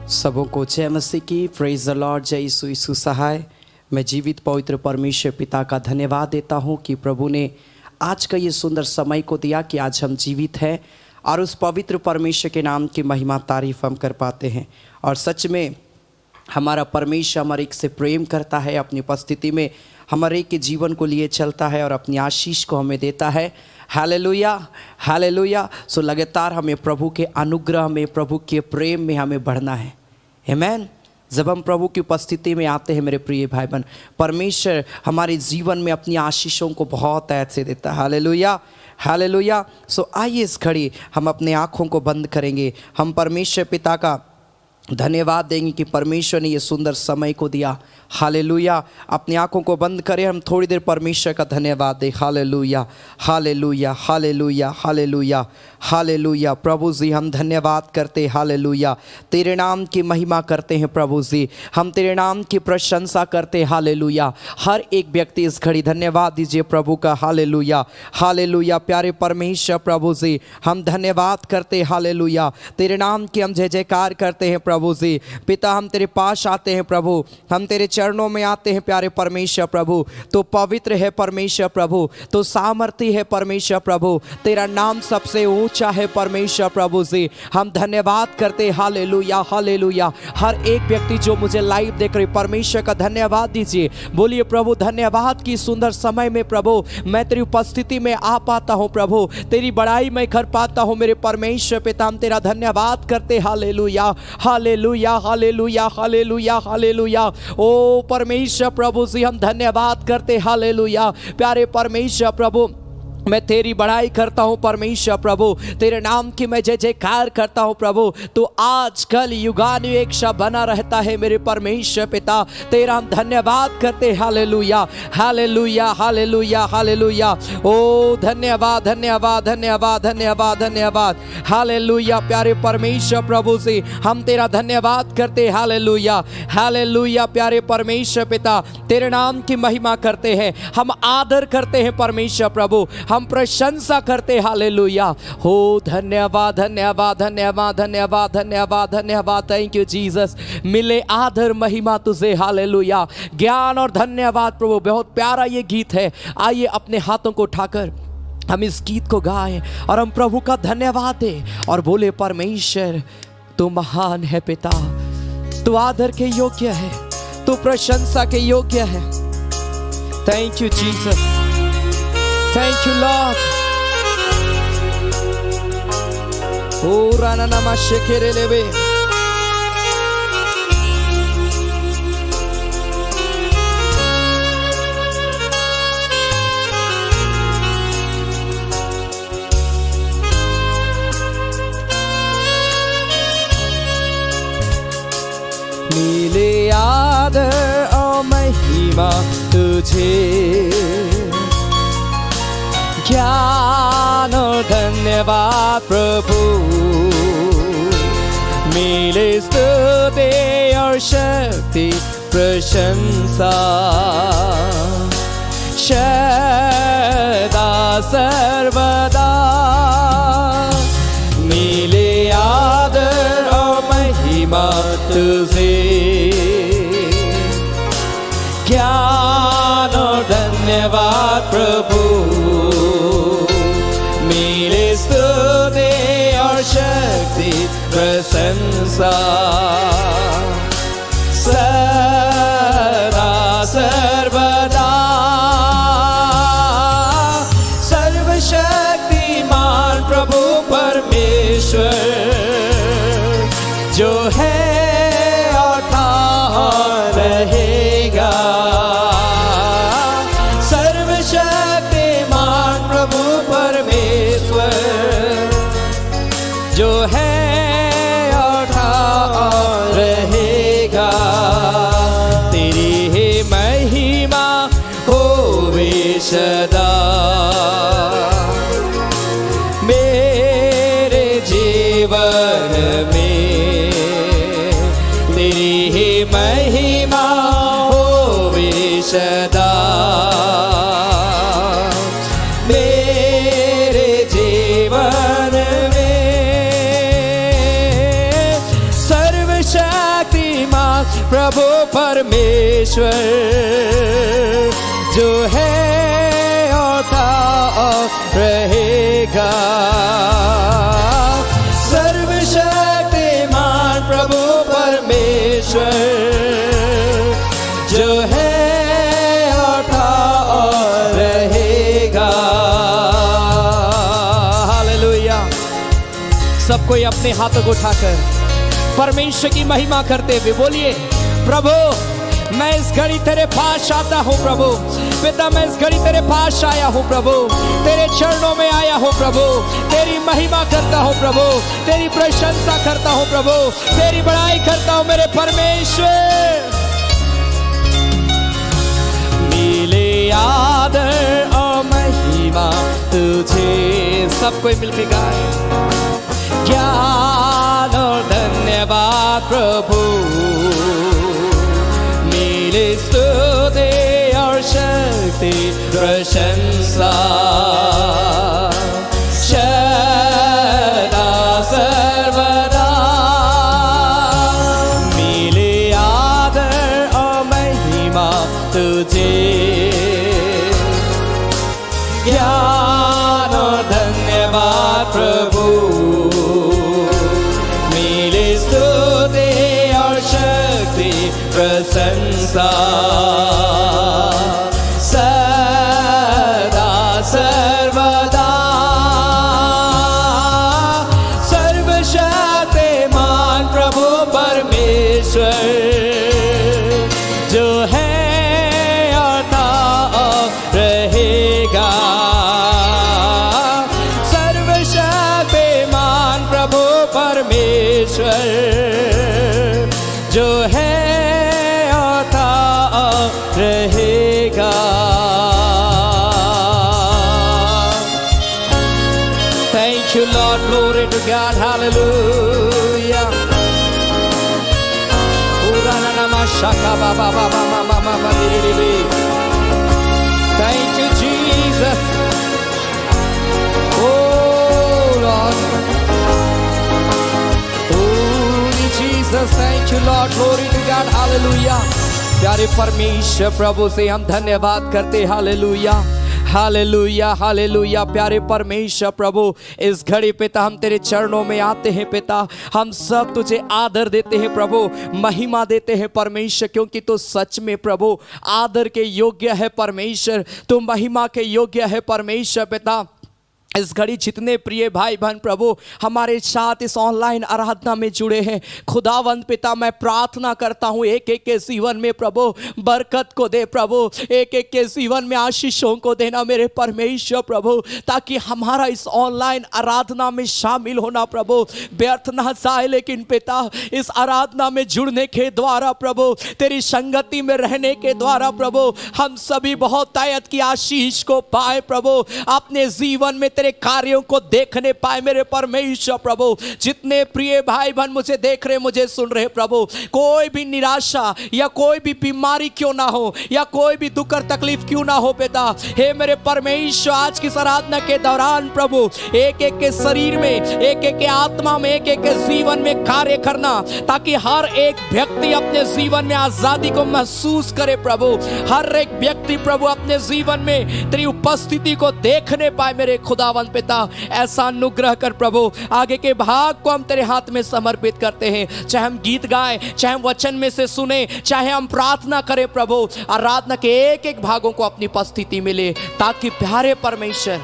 सबों को जय मसीह की। Praise the Lord. जय यीशु यीशु सहाय। मैं जीवित पवित्र परमेश्वर पिता का धन्यवाद देता हूं कि प्रभु ने आज का ये सुंदर समय को दिया कि आज हम जीवित हैं और उस पवित्र परमेश्वर के नाम की महिमा तारीफ हम कर पाते हैं। और सच में हमारा परमेश्वर हमारे एक से प्रेम करता है, अपनी उपस्थिति में हमारे के जीवन को लिए चलता है और अपनी आशीष को हमें देता है। Hallelujah hallelujah. सो लगातार हमें प्रभु के अनुग्रह में, प्रभु के प्रेम में हमें बढ़ना है। आमीन। जब हम प्रभु की उपस्थिति में आते हैं मेरे प्रिय भाई बहन, परमेश्वर हमारे जीवन में अपनी आशीषों को बहुत ऐसे देता है। Hallelujah hallelujah. सो आइए इस घड़ी हम अपने आँखों को बंद करेंगे, हम परमेश्वर पिता का धन्यवाद देंगे कि परमेश्वर ने ये सुंदर समय को दिया। हालेलुया। अपनी आंखों को बंद करें, हम थोड़ी देर परमेश्वर का धन्यवाद दें। Hallelujah hallelujah hallelujah hallelujah hallelujah. प्रभु जी हम धन्यवाद करते। हालेलुया। तेरे नाम की महिमा करते हैं प्रभु जी, हम तेरे नाम की प्रशंसा करते। हालेलुया। हर एक व्यक्ति इस घड़ी धन्यवाद दीजिए प्रभु का। Hallelujah hallelujah. प्यारे परमेश्वर प्रभु जी हम धन्यवाद करते। हालेलुया। तेरे नाम की हम जय जयकार करते हैं प्रभु जी। पिता हम तेरे पास आते हैं प्रभु, हम तेरे चरणों में आते हैं प्यारे परमेश्वर प्रभु। तो पवित्र है परमेश्वर प्रभु, तो सामर्थी है परमेश्वर प्रभु, तेरा नाम सबसे ऊंचा है परमेश्वर प्रभु जी। हम धन्यवाद करते। Hallelujah hallelujah. हर एक व्यक्ति जो मुझे लाइव देख रहे परमेश्वर का धन्यवाद दीजिए। बोलिए प्रभु धन्यवाद की सुंदर समय में प्रभु मैं तेरी उपस्थिति में आ पाता हूँ प्रभु, तेरी बड़ाई मैं कर पाता हूँ मेरे परमेश्वर पिता। हम तेरा धन्यवाद करते। Hallelujah hallelujah hallelujah hallelujah hallelujah. ओ परमेश्वर प्रभु जी हम धन्यवाद करते। हालेलुया। प्यारे परमेश्वर प्रभु मैं तेरी बड़ाई करता हूँ परमेश्वर प्रभु, तेरे नाम की मैं जय जयकार करता हूँ प्रभु। तो आज कल युगानुयुग बना रहता है मेरे परमेश्वर पिता, तेरा हम धन्यवाद करते। Hallelujah hallelujah hallelujah hallelujah. ओ धन्यवाद धन्यवाद धन्यवाद धन्यवाद धन्यवाद। हालेलुया। प्यारे परमेश्वर प्रभु से हम तेरा धन्यवाद करते। Hallelujah hallelujah. प्यारे परमेश्वर पिता तेरे नाम की महिमा करते हैं, हम आदर करते हैं परमेश्वर प्रभु, हम प्रशंसा करते। हालेलुया। हो धन्यवाद धन्यवाद धन्यवाद धन्यवाद धन्यवाद धन्यवाद। Thank you Jesus. मिले आदर महिमा तुझे। हालेलुया। ज्ञान और धन्यवाद प्रभु। बहुत प्यारा ये गीत है। आइए अपने हाथों को उठाकर हम इस गीत को गाएं और हम प्रभु का धन्यवाद दें और बोले परमेश्वर तू महान है पिता, तू आदर के योग्य है, तू प्रशंसा के योग्य है। Thank you Jesus. Thank you Lord. Oh rana nama shekerelebe. मिले आदर और महिमा तुझे, ज्ञान और धन्यवाद प्रभु, मिले स्तुति और शक्ति प्रशंसा सदा सर्वदा। मिले आदर और महिमा तुझे, ज्ञान और धन्यवाद प्रभु, मिले स्तुति और शक्ति प्रशंसा सदा सर्वदा। सर्वशक्तिमान प्रभु परमेश्वर जो है और था और रहेगा। सर्वशक्तिमान प्रभु परमेश्वर जो है और था और रहेगा। तेरी ही महिमा होवे सदा मेरे जीवन में, तेरी ही महिमा होवे सदा मेरे जीवन में। सर्वशक्तिमान प्रभु परमेश्वर जो है और था और रहेगा। सर्वशक्तिमान प्रभु परमेश्वर जो है और था और रहेगा। हालेलुया। सब कोई अपने हाथों को उठाकर परमेश्वर की महिमा करते हुए बोलिए, प्रभु मैं इस घड़ी तेरे पास आता हूँ प्रभु। पिता मैं इस घड़ी तेरे पास आया हूँ प्रभु, तेरे चरणों में आया हूँ प्रभु, तेरी महिमा करता हूँ प्रभु, तेरी प्रशंसा करता हूँ प्रभु, तेरी बड़ाई करता हूँ मेरे परमेश्वर। मिले आदर और महिमा तुझे। सब कोई मिलके गाए, ज्ञान और धन्यवाद प्रभु, मिले स्तुति और शक्ति प्रशंसा सदा सर्वदा। मिले आदर और महिमा तुझे, ज्ञान और धन्यवाद प्रभु, मिले स्तुति और शक्ति प्रशंसा सदा सर्वदा। सर्वशक्तिमान प्रभु परमेश्वर जो है और था और रहेगा। सर्वशक्तिमान प्रभु परमेश्वर जो है और था और रहेगा। Thank you Lord, glory to God, hallelujah. Thank you Jesus. Oh Lord, holy Jesus, thank you Lord, glory to God, hallelujah. प्यारे परमेश्वर प्रभु से हम धन्यवाद करते, हालेलुया हालेलुया हालेलुया। प्यारे परमेश्वर प्रभु इस घड़ी पिता हम तेरे चरणों में आते हैं पिता, हम सब तुझे आदर देते हैं प्रभु, महिमा देते हैं परमेश्वर, क्योंकि तू सच में प्रभु आदर के योग्य है परमेश्वर, तू महिमा के योग्य है परमेश्वर पिता। इस घड़ी जितने प्रिय भाई बहन प्रभु हमारे साथ इस ऑनलाइन आराधना में जुड़े हैं, खुदावंद पिता मैं प्रार्थना करता हूँ एक एक के जीवन में प्रभु बरकत को दे प्रभु, एक एक के जीवन में आशीषों को देना मेरे परमेश्वर प्रभु, ताकि हमारा इस ऑनलाइन आराधना में शामिल होना प्रभु व्यर्थ ना जाए, लेकिन पिता इस आराधना में जुड़ने के द्वारा प्रभु तेरी संगति में रहने के द्वारा प्रभु हम सभी बहुत तायत की आशीष को पाए प्रभु, अपने जीवन में तेरे कार्यों को देखने पाए मेरे परमेश्वर प्रभु। जितने प्रिय भाई बहन मुझे देख रहे मुझे सुन रहे प्रभु, कोई भी निराशा या कोई भी बीमारी क्यों ना हो या कोई भी दुख और तकलीफ क्यों ना हो पिता, हे मेरे परमेश्वर आज की आराधना के दौरान प्रभु एक एक के शरीर में, एक एक के आत्मा में, एक एक के जीवन में कार्य करना, ताकि हर एक व्यक्ति अपने जीवन में आजादी को महसूस करे प्रभु, हर एक व्यक्ति प्रभु अपने जीवन में तेरी उपस्थिति को देखने पाए मेरे खुदावंद पिता। ऐसा अनुग्रह कर प्रभु, आगे के भाग को हम तेरे हाथ में समर्पित करते हैं, चाहे हम गीत गाएं, चाहे हम वचन में से सुने, चाहे हम प्रार्थना करें प्रभु, आराधना के एक एक भागों को अपनी उपस्थिति मिले, ताकि प्यारे परमेश्वर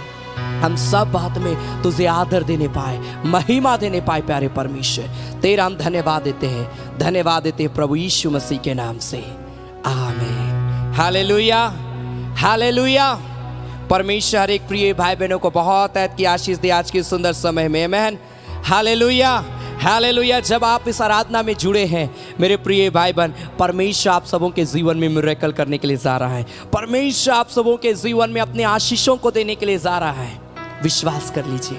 हम सब बात में तुझे आदर देने पाए, महिमा देने पाए। प्यारे परमेश्वर तेरा हम धन्यवाद देते हैं, धन्यवाद देते हैं प्रभु यीशु मसीह के नाम से, आमीन। Hallelujah hallelujah. परमेश्वर हर एक प्रिय भाई बहनों को बहुत ऐत की आशीष दे आज के सुंदर समय में, आमीन। Hallelujah hallelujah. जब आप इस आराधना में जुड़े हैं मेरे प्रिय भाई बहन, परमेश्वर आप सबों के जीवन में मिरेकल करने के लिए जा रहा है, परमेश्वर आप सबों के जीवन में अपने आशीषों को देने के लिए जा रहा है। विश्वास कर लीजिए,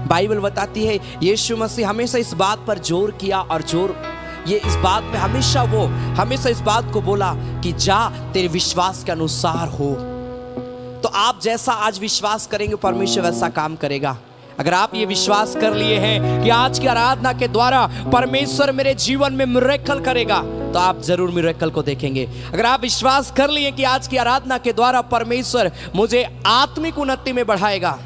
बाइबल बताती है यीशु मसीह हमेशा इस बात पर जोर किया और ये इस बात में हमेशा इस बात को बोला कि जा तेरे विश्वास के अनुसार हो। तो आप जैसा आज विश्वास करेंगे परमेश्वर वैसा काम करेगा। अगर आप ये विश्वास कर लिए हैं कि आज की आराधना के द्वारा परमेश्वर मेरे जीवन में मिरेकल करेगा, तो आप जरूर मिरेकल को देखेंगे। अगर आप विश्वास कर लिए कि आज की आराधना के द्वारा परमेश्वर मुझे आत्मिक उन्नति में बढ़ाएगा,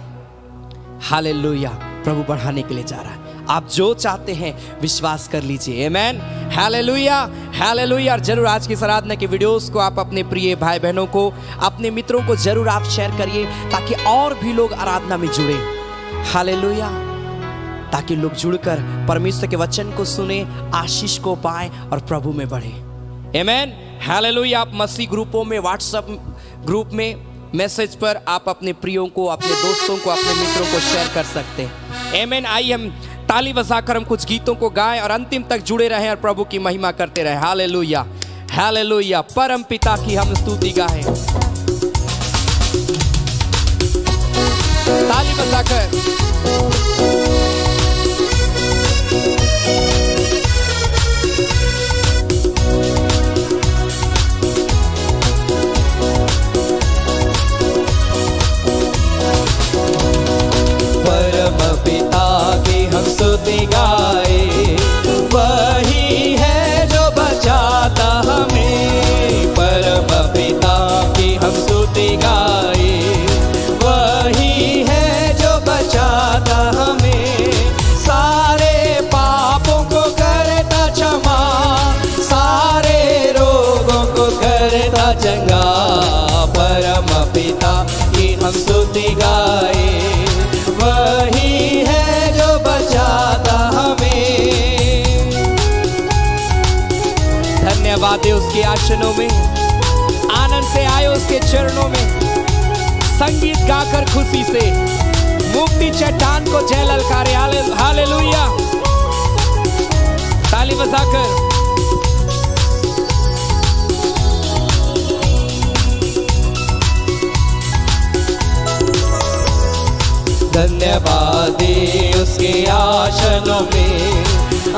हालेलुया, प्रभु बढ़ाने के लिए जा रहा है। आप जो चाहते हैं विश्वास कर लीजिए। आमेन, हालेलुया, हालेलुया। और जरूर आज की इस आराधना के वीडियोस को आप अपने प्रिय भाई बहनों को, अपने मित्रों को जरूर आप शेयर करिए, ताकि और भी लोग आराधना में जुड़े। हालेलुया, ताकि लोग जुड़कर परमेश्वर के वचन को सुने, आशीष को पाए और प्रभु में बढ़े। आमेन, हालेलुया। आप मसीह ग्रुपों में, व्हाट्सएप ग्रुप में, मैसेज पर आप अपने प्रियों को, अपने दोस्तों को, अपने मित्रों को शेयर कर सकते हैं। आमेन। आइए हम ताली बजाकर हम कुछ गीतों को गाएं और अंतिम तक जुड़े रहें और प्रभु की महिमा करते रहें। Hallelujah, hallelujah. परम पिता की हम स्तुति गाएं, ताली बजाकर। स्तुति गाए, वही है जो बचाता हमें। परम पिता की हम स्तुति गाए, वही है जो बचाता हमें। सारे पापों को करता क्षमा, सारे रोगों को करता चंगा। परम पिता की हम स्तुति गाए, वही है जो बचाता हमें। धन्यवाद है उसके आसनों में, आनंद से आए उसके चरणों में, संगीत गाकर खुशी से मुक्ति चट्टान को जय ललकारे। हालेलुया, ताली बजाकर। धन्यवाद उसके आसनों में,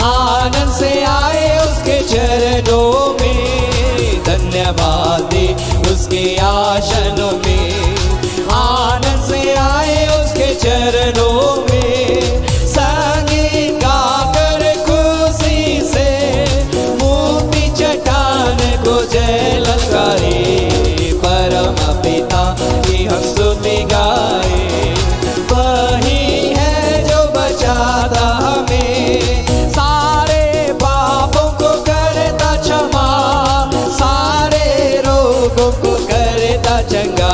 आनंद से आए उसके चरणों में। धन्यवाद उसके आसनों में, आनंद से आए उसके चरणों में। संगीत गाकर खुशी से मुक्ति चट्टान को जय ललकारे। परम पिता की हम स्तुति गाए, वही है जो बचाता हमें। सारे पापों को करता क्षमा, सारे रोगों को करता चंगा।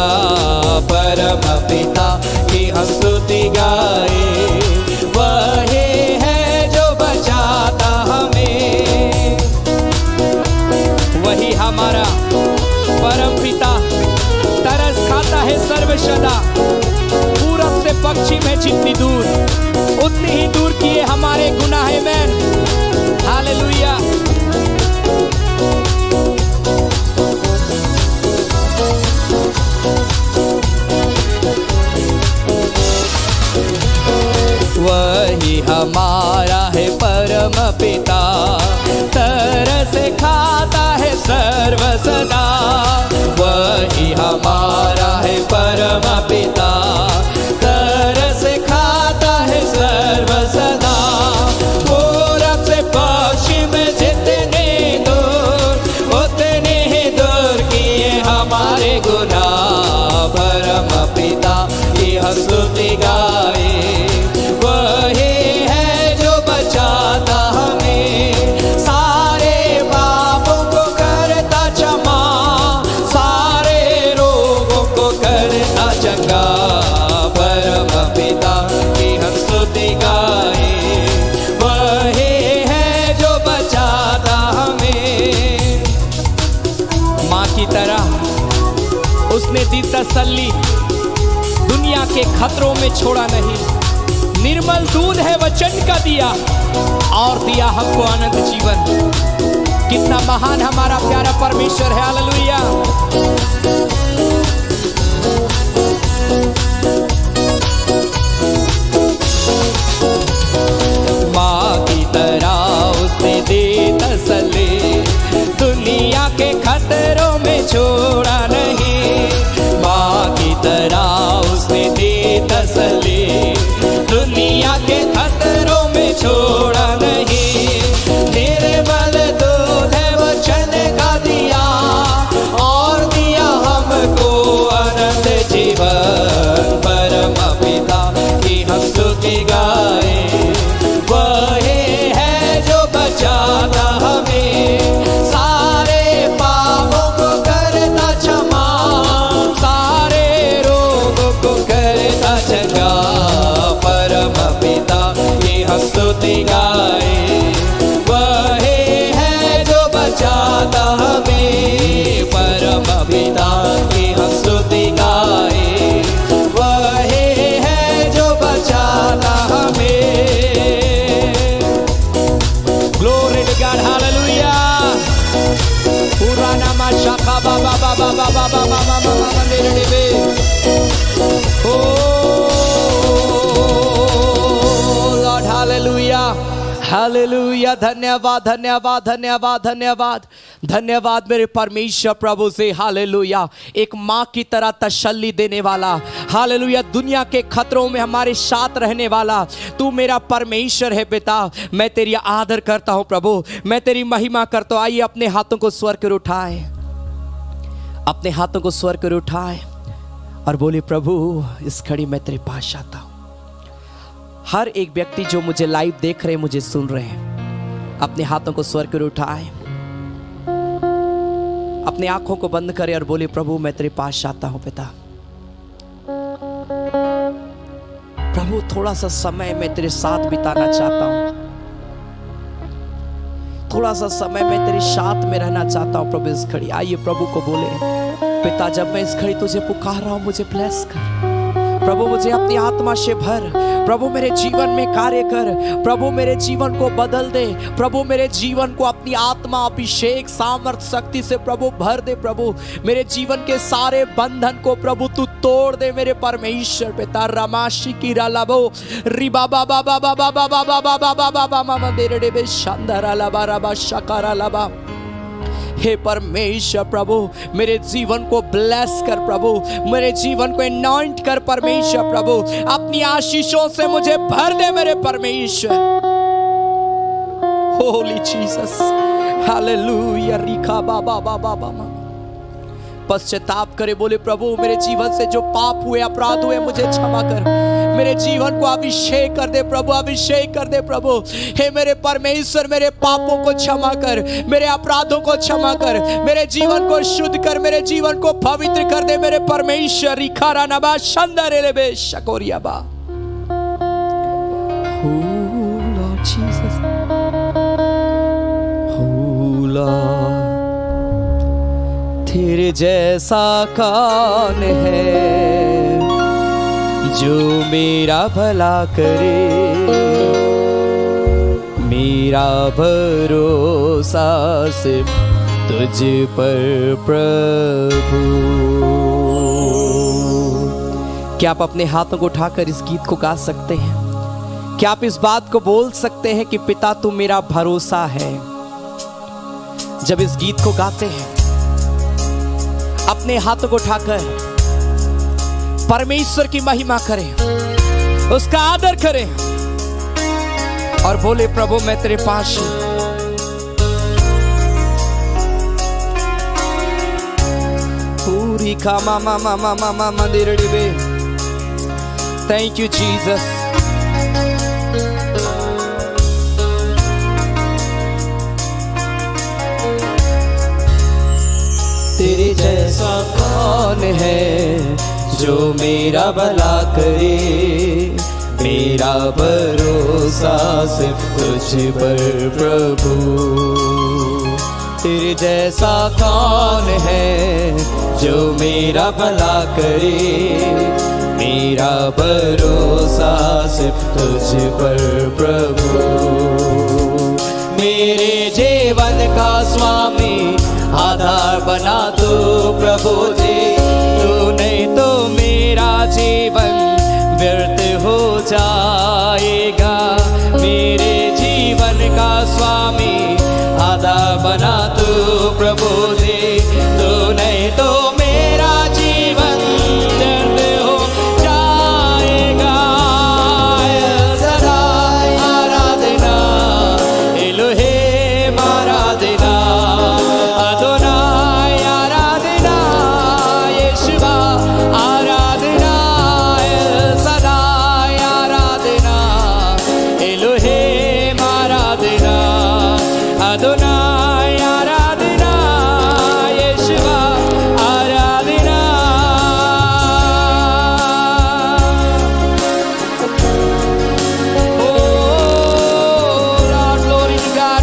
परम पिता की हम स्तुति गाए, वही है जो बचाता हमें। वही हमारा परम पिता तरस खाता है सर्वसदा। पूरब से पश्चिम है जितनी दूर, उतनी ही दूर किए हमारे गुनाह। आमेन, हालेलुया। वही हमारा है परम पिता, तरस खाता है सर्वसदा। वही हमारा है परम पिता, तरस खाता है सर्वसदा। पूरब से पश्चिम जितने दूर, उतने ही दूर किए हमारे गुनाह। परम पिता की हम स्तुति गाए, वही है जो बचाता हमें। सारे पापों को करता क्षमा, सारे रोगों को करता चंगा। परम पिता की हम स्तुति गाए, वही है जो बचाता हमें। माँ की तरह उसने दी तसल्ली, दुनिया के खतरों में छोड़ा नहीं। निर्मल दूध है वचन का दिया, और दिया हमको आनंद जीवन। कितना महान हमारा प्यारा परमेश्वर है। हालेलुया। माँ की तरह उसने दी तसल्ली, दुनिया के खतरों में छोड़ा नहीं। माँ की तरह उसने दी तसल्ली, दुनिया Lord, hallelujah. हालेलुया, धन्यवाद धन्यवाद धन्यवाद धन्यवाद धन्यवाद मेरे परमेश्वर प्रभु से। हालेलुया, एक माँ की तरह तसल्ली देने वाला, हालेलुया, दुनिया के खतरों में हमारे साथ रहने वाला तू मेरा परमेश्वर है पिता। मैं तेरी आदर करता हूँ प्रभु, मैं तेरी महिमा करता हूँ। आइए अपने हाथों को स्वर्ग कर उठाए, अपने हाथों को स्वर्ग कर उठाए और बोले प्रभु इस घड़ी मैं तेरे पास आता हूँ। हर एक व्यक्ति जो मुझे लाइव देख रहे, मुझे सुन रहे हैं, अपने हाथों को स्वर्ग पर उठाए, अपने आंखों को बंद करें और बोले प्रभु मैं तेरे पास आता हूं पिता। प्रभु थोड़ा सा समय मैं तेरे साथ बिताना चाहता हूं, थोड़ा सा समय मैं तेरे साथ में रहना चाहता हूं प्रभु इस घड़ी। आइए प्रभु को बोले पिता जब मैं इस घड़ी तुझे पुकार रहा हूं मुझे ब्लेस कर प्रभु, मुझे अपनी आत्मा से भर प्रभु, मेरे जीवन में कार्य कर प्रभु, मेरे जीवन को बदल दे प्रभु, मेरे जीवन को अपनी आत्मा अभिषेक सामर्थ शक्ति से प्रभु भर दे प्रभु, मेरे जीवन के सारे बंधन को प्रभु तू तोड़ दे मेरे परमेश्वर पिता। रमाशी की रालाबो रिबा बाबा बाबा बाबा बाबा बाबा बाबा बाबा मेरे डेबे शानदार लाबा रबा शकारा लाबा। हे परमेश्वर प्रभु मेरे जीवन को ब्लेस कर प्रभु, मेरे जीवन को अनॉइंट कर परमेश्वर प्रभु, अपनी आशीषों से मुझे भर दे मेरे परमेश्वर। होली जीसस, हालेलुया, रिखा बाबा बाबा बाबा। पश्चाताप करे, बोले प्रभु मेरे जीवन से जो पाप हुए अपराध हुए मुझे क्षमा कर, मेरे जीवन को अभिषेक कर दे प्रभु, अभिषेक कर दे प्रभु। हे मेरे परमेश्वर मेरे पापों को क्षमा कर, मेरे अपराधों को क्षमा कर, मेरे जीवन को शुद्ध कर, मेरे जीवन को पवित्र कर दे मेरे परमेश्वर। रिखारा नबा शंदरे बे शकोरिया बा। Oh Lord Jesus, oh Lord, तेरे जैसा कौन है जो मेरा भला करे, मेरा भरोसा सिर्फ तुझ पर प्रभु। क्या आप अपने हाथों को उठाकर इस गीत को गा सकते हैं? क्या आप इस बात को बोल सकते हैं कि पिता तू मेरा भरोसा है? जब इस गीत को गाते हैं अपने हाथों को उठाकर परमेश्वर की महिमा करें, उसका आदर करें और बोले प्रभु मैं तेरे पास हूं। पूरी का मामा मामा मामा मंदिर डिबे। Thank you Jesus. तेरे जैसा कौन है जो मेरा भला करे, मेरा भरोसा सिर्फ तुझ पर प्रभु। तेरे जैसा कौन है जो मेरा भला करे, मेरा भरोसा सिर्फ तुझ पर प्रभु। मेरे जीवन का स्वामी आधार बना दो प्रभु जी, तू नहीं तो मेरा जीवन व्यर्थ हो जाएगा। मेरे जीवन का स्वामी आधार बना दो प्रभु जी, तू नहीं तो मेरा जीवन व्यर्थ हो जाएगा। सदा आराधना एलोहे आराधना, अदोनाय आराधना, यीशुआ आराधना, सदा आराधना Elohe Aradhana, अदोनाय Aradhana, यीशुआ Aradhana. Oh Lord, glory to God.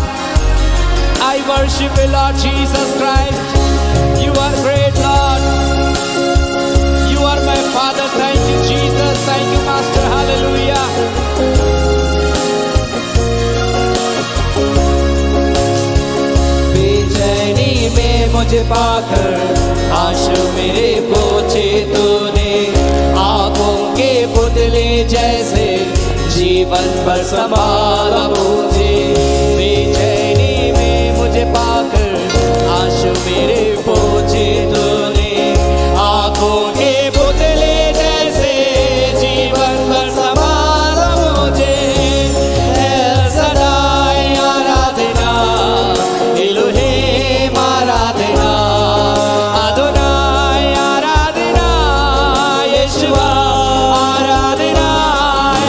I worship you, Lord Jesus Christ. You are great, Lord. You are my Father. Thank you, Jesus. Thank you, Master. Hallelujah. बेचैनी में मुझे मुझे पाकर आंसू मेरे पोछे तूने, आंखों के पुतले जैसे जीवन भर संभाला मुझे। बेचैनी में मुझे पाकर आंसू मेरे पोछे तूने, आंखों के पुतले जैसे जीवन भर संभाला मुझे। एल सदाई आराधना, एलोहेम आराधना, अदोनाई आराधना, यीशुआ आराधना।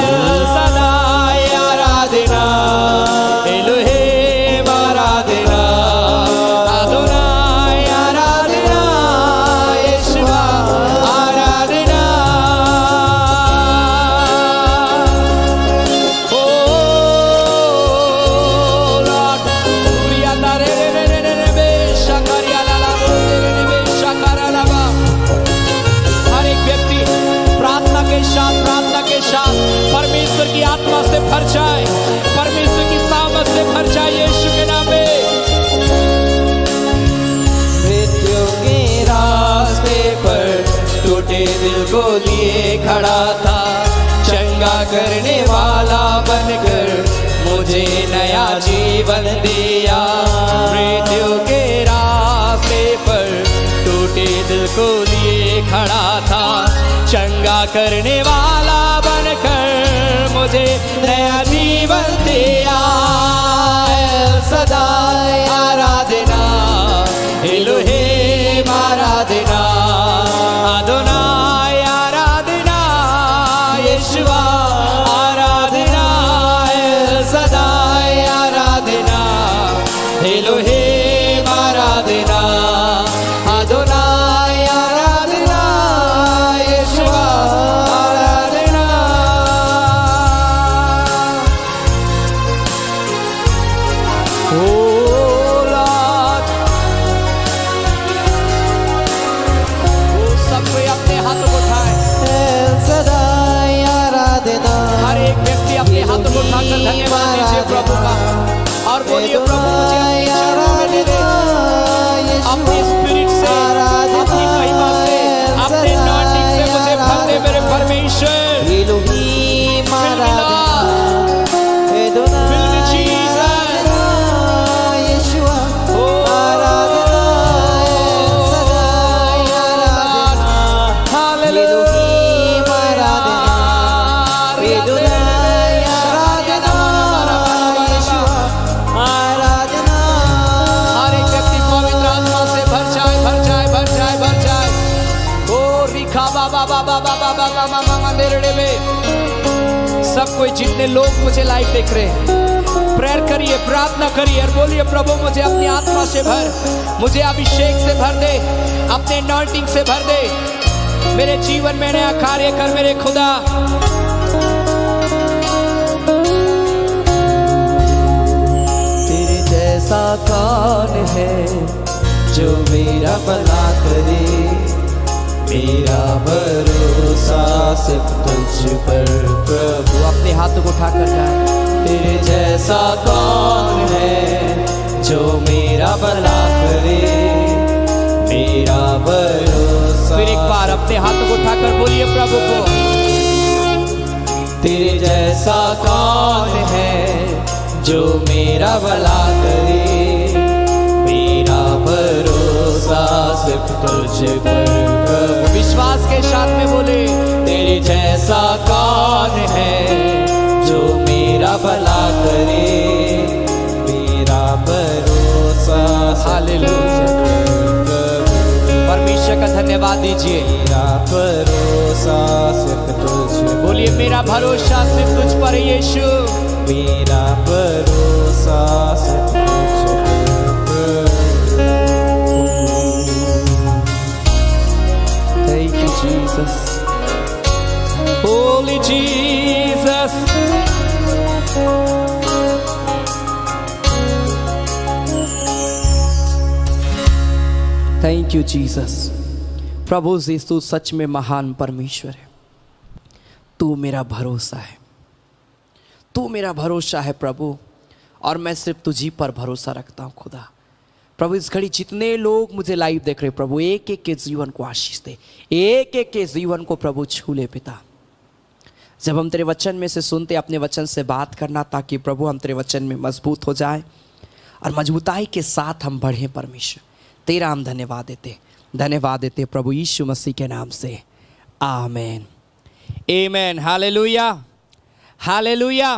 एल सदाई आराधना, एलोहेम आराधना, अदोनाई आराधना, यीशुआ आराधना। ओ लॉर्ड, उरिया तारे रे रे रे रे बे शकरिया ला ला रे रे बे शकरा ला बा। हर एक व्यक्ति प्रार्थना के साथ परमेश्वर की आत्मा से भर जाए, परमेश्वर की सामर्थ से भर जाए यीशु के नाम में। मृत्यु के रास्ते पर टूटे दिल को लिए खड़ा था, चंगा करने वाला बनकर मुझे नया जीवन दिया। मृत्यु के रास्ते पर टूटे दिल को लिए खड़ा था, चंगा करने वाला बनकर मुझे नया जीवन दिया। एल सदाई आराधना, एलोहेम आराधना, अदोनाई आराधना, यीशुआ आराधना। एल सदाई आराधना, एलोहेम आराधना, अदोनाई आराधना, यीशुआ आराधना। ओ लॉर्ड, ओ सब कोई अपने हाथों को उठाए। एल सदाई आराधना, हर एक व्यक्ति अपने हाथों को उठाकर धन्यवाद दीजिए प्रभु का और बोलिए प्रभु मुझे अपनी शरण में दे, अपने स्पिरिट से, अपनी महिमा से, अपने anointing से मुझे भर दे मेरे परमेश्वर। एलोहीम आराधना, Fill me, Jesus. यीशुआ Oh, आराधना। एल सदाई आराधना, एलोहीम आराधना, एदोनाई आराधना, यीशुआ आराधना। हर एक व्यक्ति पवित्र आत्मा से भर जाए, भर जाए, भर जाए, भर जाए। ओ रिखा बाबा बाबा बाबा बाबा मामा मंदिर में सब कोई जितने लोग मुझे लाइव देख रहे हैं, प्रेयर करिए, प्रार्थना करिए और बोलिए प्रभु मुझे अपनी आत्मा से भर, मुझे अभिषेक से भर दे, अपने anointing से भर दे, मेरे जीवन में नया कार्य कर मेरे खुदा। तेरे जैसा कौन है जो मेरा भला करे, मेरा भरोसा सिर्फ तुझ पर प्रभु। अपने हाथों को उठाकर जाए। तेरे जैसा कौन है जो मेरा भला करे, मेरा भरोसा। फिर एक बार अपने हाथों को उठाकर बोलिए प्रभु को। तेरे जैसा कौन है जो मेरा भला करे, मेरा भरोसा सिर्फ तुझ पर प्रभु। विश्वास के साथ में बोले तेरे जैसा कौन है जो मेरा भला करे, मेरा भरोसा हालेलुया। परमेश्वर का धन्यवाद दीजिए। मेरा भरोसा सिर्फ तुझ। बोलिए मेरा भरोसा सिर्फ तुझ पर है यीशु। मेरा भरोसा सिर्फ तुझ पर। Thank you, Jesus. Holy Jesus. Thank you Jesus. प्रभु यीशु सच में महान परमेश्वर है। तू मेरा भरोसा है, तू मेरा भरोसा है प्रभु, और मैं सिर्फ तुझी पर भरोसा रखता हूँ खुदा। प्रभु इस घड़ी जितने लोग मुझे लाइव देख रहे हैं प्रभु, एक एक के जीवन को आशीष दे, एक एक के जीवन को प्रभु छू ले पिता। जब हम तेरे वचन में से सुनते, अपने वचन से बात करना, ताकि प्रभु हम तेरे वचन में मजबूत हो जाए और मजबूताई के साथ हम बढ़ें। परमेश्वर तेरा हम धन्यवाद देते प्रभु यीशु मसीह के नाम से, आमेन। आमेन। Hallelujah, hallelujah.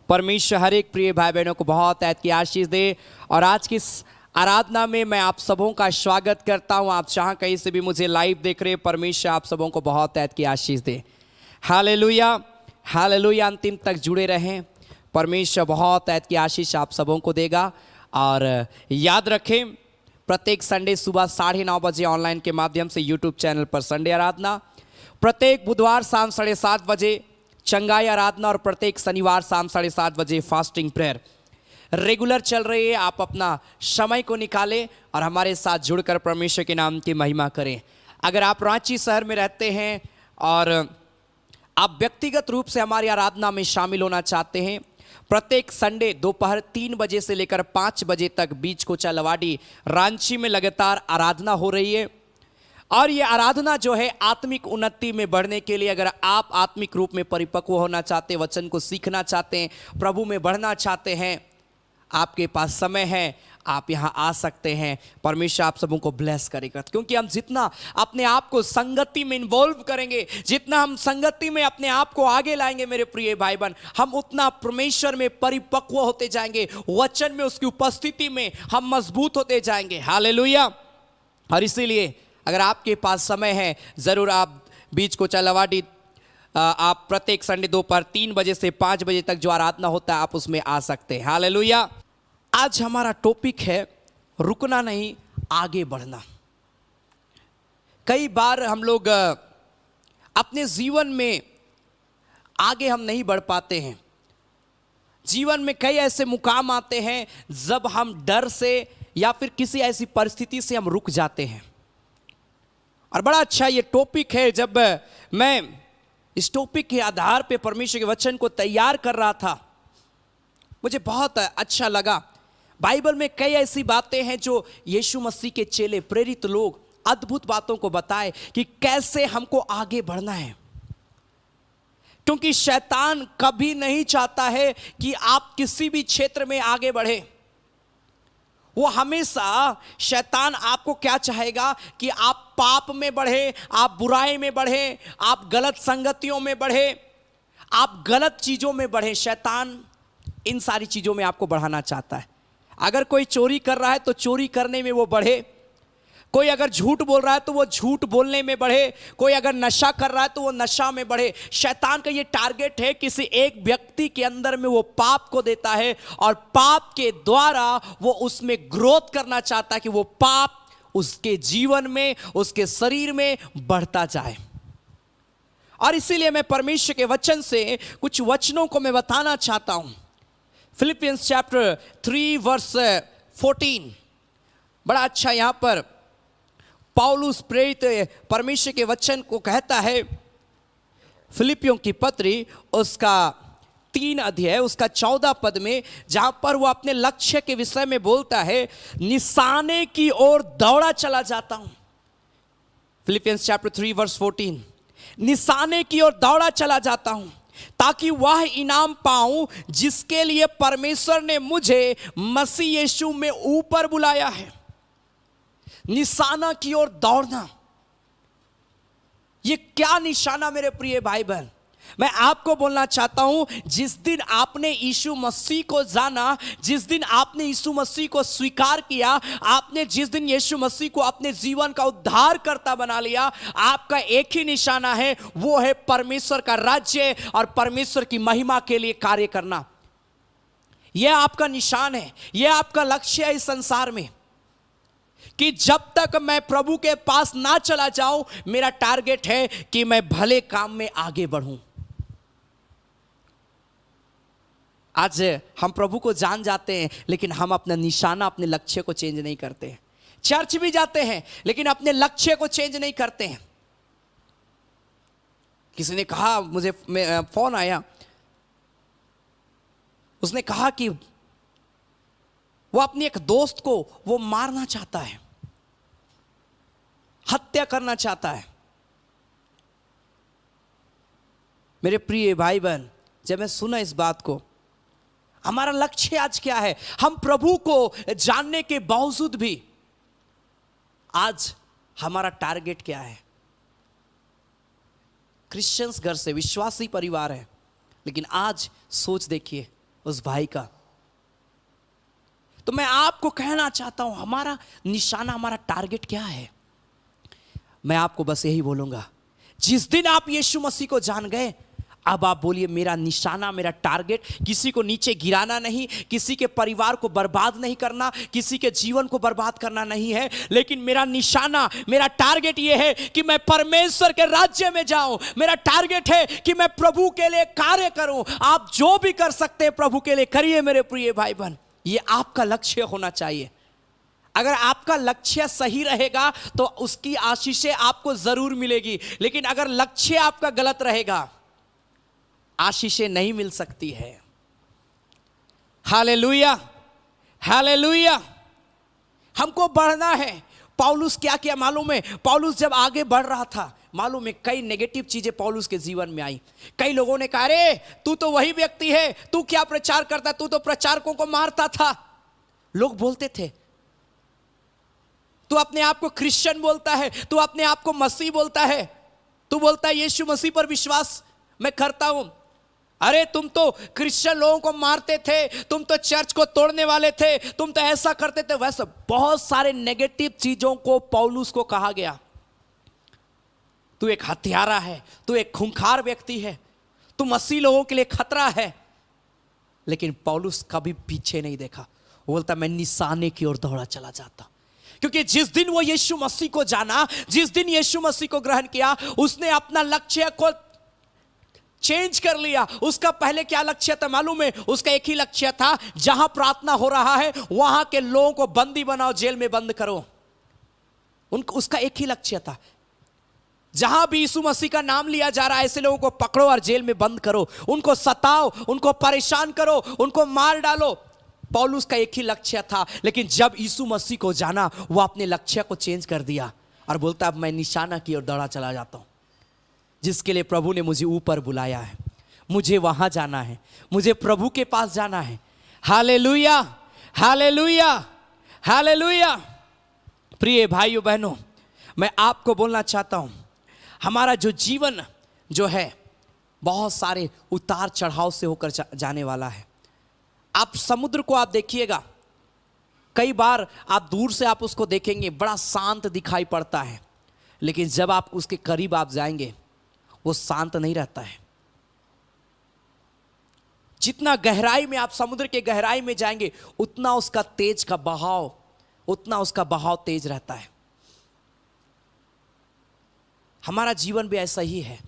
परमेश्वर हर एक प्रिय भाई बहनों को बहुत ऐत की आशीष दे। और आज की इस आराधना में मैं आप सबों का स्वागत करता हूं। आप जहां कहीं से भी मुझे लाइव देख रहे हैं, परमेश्वर आप सबों को बहुत ऐत की आशीष दे। Hallelujah, hallelujah. अंतिम तक जुड़े रहें, परमेश्वर बहुत ऐत की आशीष आप सबों को देगा। और याद रखें, प्रत्येक संडे सुबह 9:30 बजे ऑनलाइन के माध्यम से यूट्यूब चैनल पर संडे आराधना, प्रत्येक बुधवार शाम 7:30 बजे चंगाई आराधना, और प्रत्येक शनिवार शाम 7:30 बजे फास्टिंग प्रेयर रेगुलर चल रही है। आप अपना समय को निकालें और हमारे साथ जुड़कर परमेश्वर के नाम की महिमा करें। अगर आप रांची शहर में रहते हैं और आप व्यक्तिगत रूप से हमारी आराधना में शामिल होना चाहते हैं, प्रत्येक संडे दोपहर 3 बजे से लेकर 5 बजे तक बीच कोचा लवाडी रांची में लगातार आराधना हो रही है। और ये आराधना जो है आत्मिक उन्नति में बढ़ने के लिए, अगर आप आत्मिक रूप में परिपक्व होना चाहते हैं, वचन को सीखना चाहते हैं, प्रभु में बढ़ना चाहते हैं, आपके पास समय है, आप यहाँ आ सकते हैं। परमेश्वर आप सबों को ब्लेस करेगा, क्योंकि हम जितना अपने आप को संगति में इन्वॉल्व करेंगे, जितना हम संगति में अपने आप को आगे लाएंगे मेरे प्रिय भाई बहन, हम उतना परमेश्वर में परिपक्व होते जाएंगे, वचन में उसकी उपस्थिति में हम मजबूत होते जाएंगे। हालेलुया। और इसीलिए अगर आपके पास समय है, ज़रूर आप बीच कोचा लवाडी आप प्रत्येक संडे दोपहर 3 बजे से 5 बजे तक जो आराधना होता है, आप उसमें आ सकते हैं। हालेलुया। आज हमारा टॉपिक है रुकना नहीं, आगे बढ़ना। कई बार हम लोग अपने जीवन में आगे हम नहीं बढ़ पाते हैं। जीवन में कई ऐसे मुकाम आते हैं जब हम डर से या फिर किसी ऐसी परिस्थिति से हम रुक जाते हैं। और बड़ा अच्छा ये टॉपिक है। जब मैं इस टॉपिक के आधार पे परमेश्वर के वचन को तैयार कर रहा था, मुझे बहुत अच्छा लगा। बाइबल में कई ऐसी बातें हैं जो यीशु मसीह के चेले, प्रेरित लोग अद्भुत बातों को बताए कि कैसे हमको आगे बढ़ना है। क्योंकि शैतान कभी नहीं चाहता है कि आप किसी भी क्षेत्र में आगे बढ़े। वो हमेशा, शैतान आपको क्या चाहेगा कि आप पाप में बढ़े, आप बुराई में बढ़े, आप गलत संगतियों में बढ़े, आप गलत चीज़ों में बढ़े। शैतान इन सारी चीज़ों में आपको बढ़ाना चाहता है। अगर कोई चोरी कर रहा है तो चोरी करने में वो बढ़े, कोई अगर झूठ बोल रहा है तो वो झूठ बोलने में बढ़े, कोई अगर नशा कर रहा है तो वो नशा में बढ़े। शैतान का ये टारगेट है, किसी एक व्यक्ति के अंदर में वो पाप को देता है और पाप के द्वारा वो उसमें ग्रोथ करना चाहता है कि वो पाप उसके जीवन में, उसके शरीर में बढ़ता जाए। और इसीलिए मैं परमेश्वर के वचन से कुछ वचनों को मैं बताना चाहता हूं। फिलिपियंस चैप्टर 3 वर्स 14, बड़ा अच्छा यहां पर पौलुस प्रेरित परमेश्वर के वचन को कहता है। फिलिपियों की पत्री उसका 3 अध्याय उसका 14 पद में, जहां पर वो अपने लक्ष्य के विषय में बोलता है, निशाने की ओर दौड़ा चला जाता हूं। फिलिपियंस चैप्टर 3 वर्स 14, निशाने की ओर दौड़ा चला जाता हूं ताकि वह इनाम पाऊं जिसके लिए परमेश्वर ने मुझे मसीह यीशु में ऊपर बुलाया है। निशाना की ओर दौड़ना, ये क्या निशाना मेरे प्रिय भाई बहन। मैं आपको बोलना चाहता हूं, जिस दिन आपने यीशु मसीह को जाना, जिस दिन आपने यीशु मसीह को स्वीकार किया, आपने जिस दिन यीशु मसीह को अपने जीवन का उद्धारकर्ता बना लिया, आपका एक ही निशाना है, वो है परमेश्वर का राज्य और परमेश्वर की महिमा के लिए कार्य करना। यह आपका निशान है, यह आपका लक्ष्य है इस संसार में, कि जब तक मैं प्रभु के पास ना चला जाऊं, मेरा टारगेट है कि मैं भले काम में आगे बढ़ूं। आज हम प्रभु को जान जाते हैं, लेकिन हम अपना निशाना, अपने लक्ष्य को चेंज नहीं करते हैं। चर्च भी जाते हैं, लेकिन अपने लक्ष्य को चेंज नहीं करते हैं। किसी ने कहा, मुझे फोन आया, उसने कहा कि वो अपने एक दोस्त को वो मारना चाहता है, हत्या करना चाहता है। मेरे प्रिय भाई बहन, जब मैं सुना इस बात को, हमारा लक्ष्य आज क्या है? हम प्रभु को जानने के बावजूद भी आज हमारा टारगेट क्या है? क्रिश्चियंस घर से, विश्वासी परिवार है, लेकिन आज सोच देखिए उस भाई का। तो मैं आपको कहना चाहता हूं, हमारा निशाना, हमारा टारगेट क्या है? मैं आपको बस यही बोलूंगा, जिस दिन आप यीशु मसीह को जान गए, अब आप बोलिए मेरा निशाना, मेरा टारगेट किसी को नीचे गिराना नहीं, किसी के परिवार को बर्बाद नहीं करना, किसी के जीवन को बर्बाद करना नहीं है, लेकिन मेरा निशाना, मेरा टारगेट यह है कि मैं परमेश्वर के राज्य में जाऊं। मेरा टारगेट है कि मैं प्रभु के लिए कार्य करूं। आप जो भी कर सकते हैं प्रभु के लिए करिए मेरे प्रिय भाई बहन, ये आपका लक्ष्य होना चाहिए। अगर आपका लक्ष्य सही रहेगा तो उसकी आशीषें आपको जरूर मिलेगी, लेकिन अगर लक्ष्य आपका गलत रहेगा, आशीषें नहीं मिल सकती है। Hallelujah, hallelujah. हमको बढ़ना है। पौलुस क्या किया मालूम है? पौलुस जब आगे बढ़ रहा था, मालूम है कई नेगेटिव चीजें पौलुस के जीवन में आई। कई लोगों ने कहा, अरे तू तो वही व्यक्ति है, तू क्या प्रचार करता, तू तो प्रचारकों को मारता था। लोग बोलते थे, तू अपने आप को क्रिश्चियन बोलता है, तू अपने आप को मसीह बोलता है, तू बोलता है यीशु मसीह पर विश्वास मैं करता हूं। अरे तुम तो क्रिश्चियन लोगों को मारते थे, तुम तो चर्च को तोड़ने वाले थे, तुम तो ऐसा करते थे, वैसा बहुत सारे नेगेटिव चीजों को पौलुस को कहा गया। तू एक हत्यारा है, तू एक खूंखार व्यक्ति है, तू मसीह लोगों के लिए खतरा है। लेकिन पौलुस कभी पीछे नहीं देखा। वो बोलता मैं निशाने की ओर दौड़ा चला जाता, क्योंकि जिस दिन वो यीशु मसीह को जाना, जिस दिन यीशु मसीह को ग्रहण किया, उसने अपना लक्ष्य को चेंज कर लिया। उसका पहले क्या लक्ष्य था मालूम है? उसका एक ही लक्ष्य था, जहां प्रार्थना हो रहा है वहां के लोगों को बंदी बनाओ, जेल में बंद करो। उसका एक ही लक्ष्य था, जहां भी यीशु मसीह का नाम लिया जा रहा है ऐसे लोगों को पकड़ो और जेल में बंद करो, उनको सताओ, उनको परेशान करो, उनको मार डालो। पौलुस का एक ही लक्ष्य था, लेकिन जब यीशु मसीह को जाना, वो अपने लक्ष्य को चेंज कर दिया और बोलता अब मैं निशाना की ओर दौड़ा चला जाता हूं, जिसके लिए प्रभु ने मुझे ऊपर बुलाया है, मुझे वहां जाना है, मुझे प्रभु के पास जाना है। Hallelujah, hallelujah, hallelujah. प्रिय भाइयों बहनों, मैं आपको बोलना चाहता हूं, हमारा जो जीवन जो है बहुत सारे उतार चढ़ाव से होकर जाने वाला है। आप समुद्र को आप देखिएगा, कई बार आप दूर से आप उसको देखेंगे, बड़ा शांत दिखाई पड़ता है, लेकिन जब आप उसके करीब आप जाएंगे, वो शांत नहीं रहता है। जितना गहराई में आप समुद्र के गहराई में जाएंगे, उतना उसका तेज का बहाव, उतना उसका बहाव तेज रहता है। हमारा जीवन भी ऐसा ही है।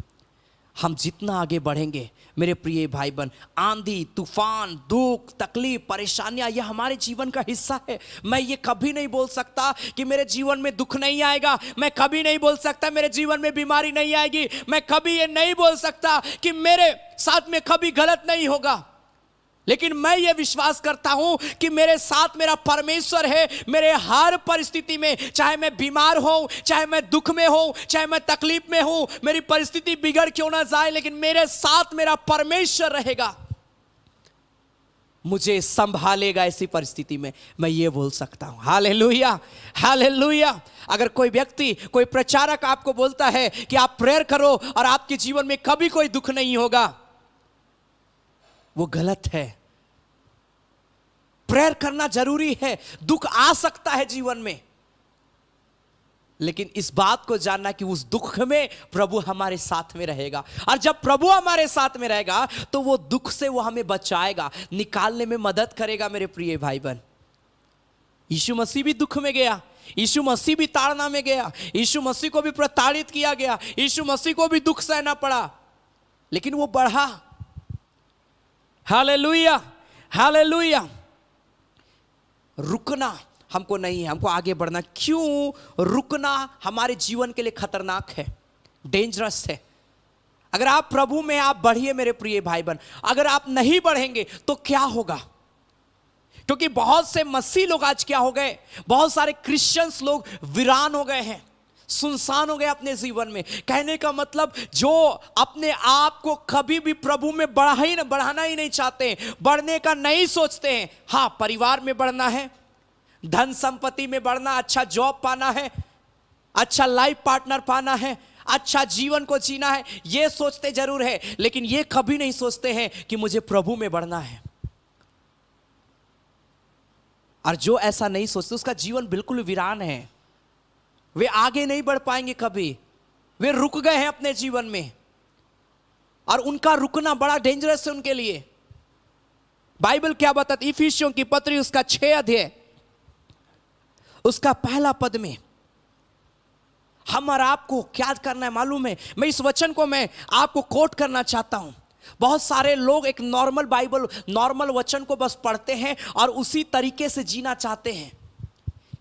हम जितना आगे बढ़ेंगे मेरे प्रिय भाई बहन, आंधी तूफान, दुख, तकलीफ, परेशानियां, यह हमारे जीवन का हिस्सा है। मैं ये कभी नहीं बोल सकता कि मेरे जीवन में दुख नहीं आएगा, मैं कभी नहीं बोल सकता मेरे जीवन में बीमारी नहीं आएगी, मैं कभी ये नहीं बोल सकता कि मेरे साथ में कभी गलत नहीं होगा। लेकिन मैं ये विश्वास करता हूं कि मेरे साथ मेरा परमेश्वर है। मेरे हर परिस्थिति में, चाहे मैं बीमार हूं, चाहे मैं दुख में हूं, चाहे मैं तकलीफ में हूं, मेरी परिस्थिति बिगड़ क्यों ना जाए, लेकिन मेरे साथ मेरा परमेश्वर रहेगा, मुझे संभालेगा। ऐसी परिस्थिति में मैं ये बोल सकता हूं। Hallelujah, hallelujah. अगर कोई व्यक्ति, कोई प्रचारक आपको बोलता है कि आप प्रेयर करो और आपके जीवन में कभी कोई दुख नहीं होगा, वो गलत है। प्रेयर करना जरूरी है, दुख आ सकता है जीवन में, लेकिन इस बात को जानना कि उस दुख में प्रभु हमारे साथ में रहेगा, और जब प्रभु हमारे साथ में रहेगा तो वो दुख से वो हमें बचाएगा, निकालने में मदद करेगा। मेरे प्रिय भाई बहन, यीशु मसीह भी दुख में गया, यीशु मसीह भी ताड़ना में गया, यीशु मसीह को भी प्रताड़ित किया गया, यीशु मसीह को भी दुख सहना पड़ा, लेकिन वो बढ़ा। Hallelujah, hallelujah. रुकना हमको नहीं है, हमको आगे बढ़ना। क्यों रुकना हमारे जीवन के लिए खतरनाक है, डेंजरस है। अगर आप प्रभु में आप बढ़िए मेरे प्रिय भाई बहन, अगर आप नहीं बढ़ेंगे तो क्या होगा? क्योंकि बहुत से मसीह लोग आज क्या हो गए, बहुत सारे क्रिश्चियंस लोग वीरान हो गए हैं, सुनसान हो गए अपने जीवन में। कहने का मतलब जो अपने आप को कभी भी प्रभु में बढ़ाना ही नहीं चाहते, बढ़ने का नहीं सोचते हैं। हाँ, परिवार में बढ़ना है, धन संपत्ति में बढ़ना, अच्छा जॉब पाना है, अच्छा लाइफ पार्टनर पाना है, अच्छा जीवन को जीना है, ये सोचते जरूर है, लेकिन ये कभी नहीं सोचते हैं कि मुझे प्रभु में बढ़ना है। और जो ऐसा नहीं सोचते उसका जीवन बिल्कुल वीरान है, वे आगे नहीं बढ़ पाएंगे कभी, वे रुक गए हैं अपने जीवन में, और उनका रुकना बड़ा डेंजरस है उनके लिए। बाइबल क्या बताती, इफिसियों की पत्री उसका 6 अध्याय उसका पहला पद में हम और आपको क्या करना है मालूम है? मैं इस वचन को मैं आपको कोट करना चाहता हूं। बहुत सारे लोग एक नॉर्मल वचन को बस पढ़ते हैं और उसी तरीके से जीना चाहते हैं।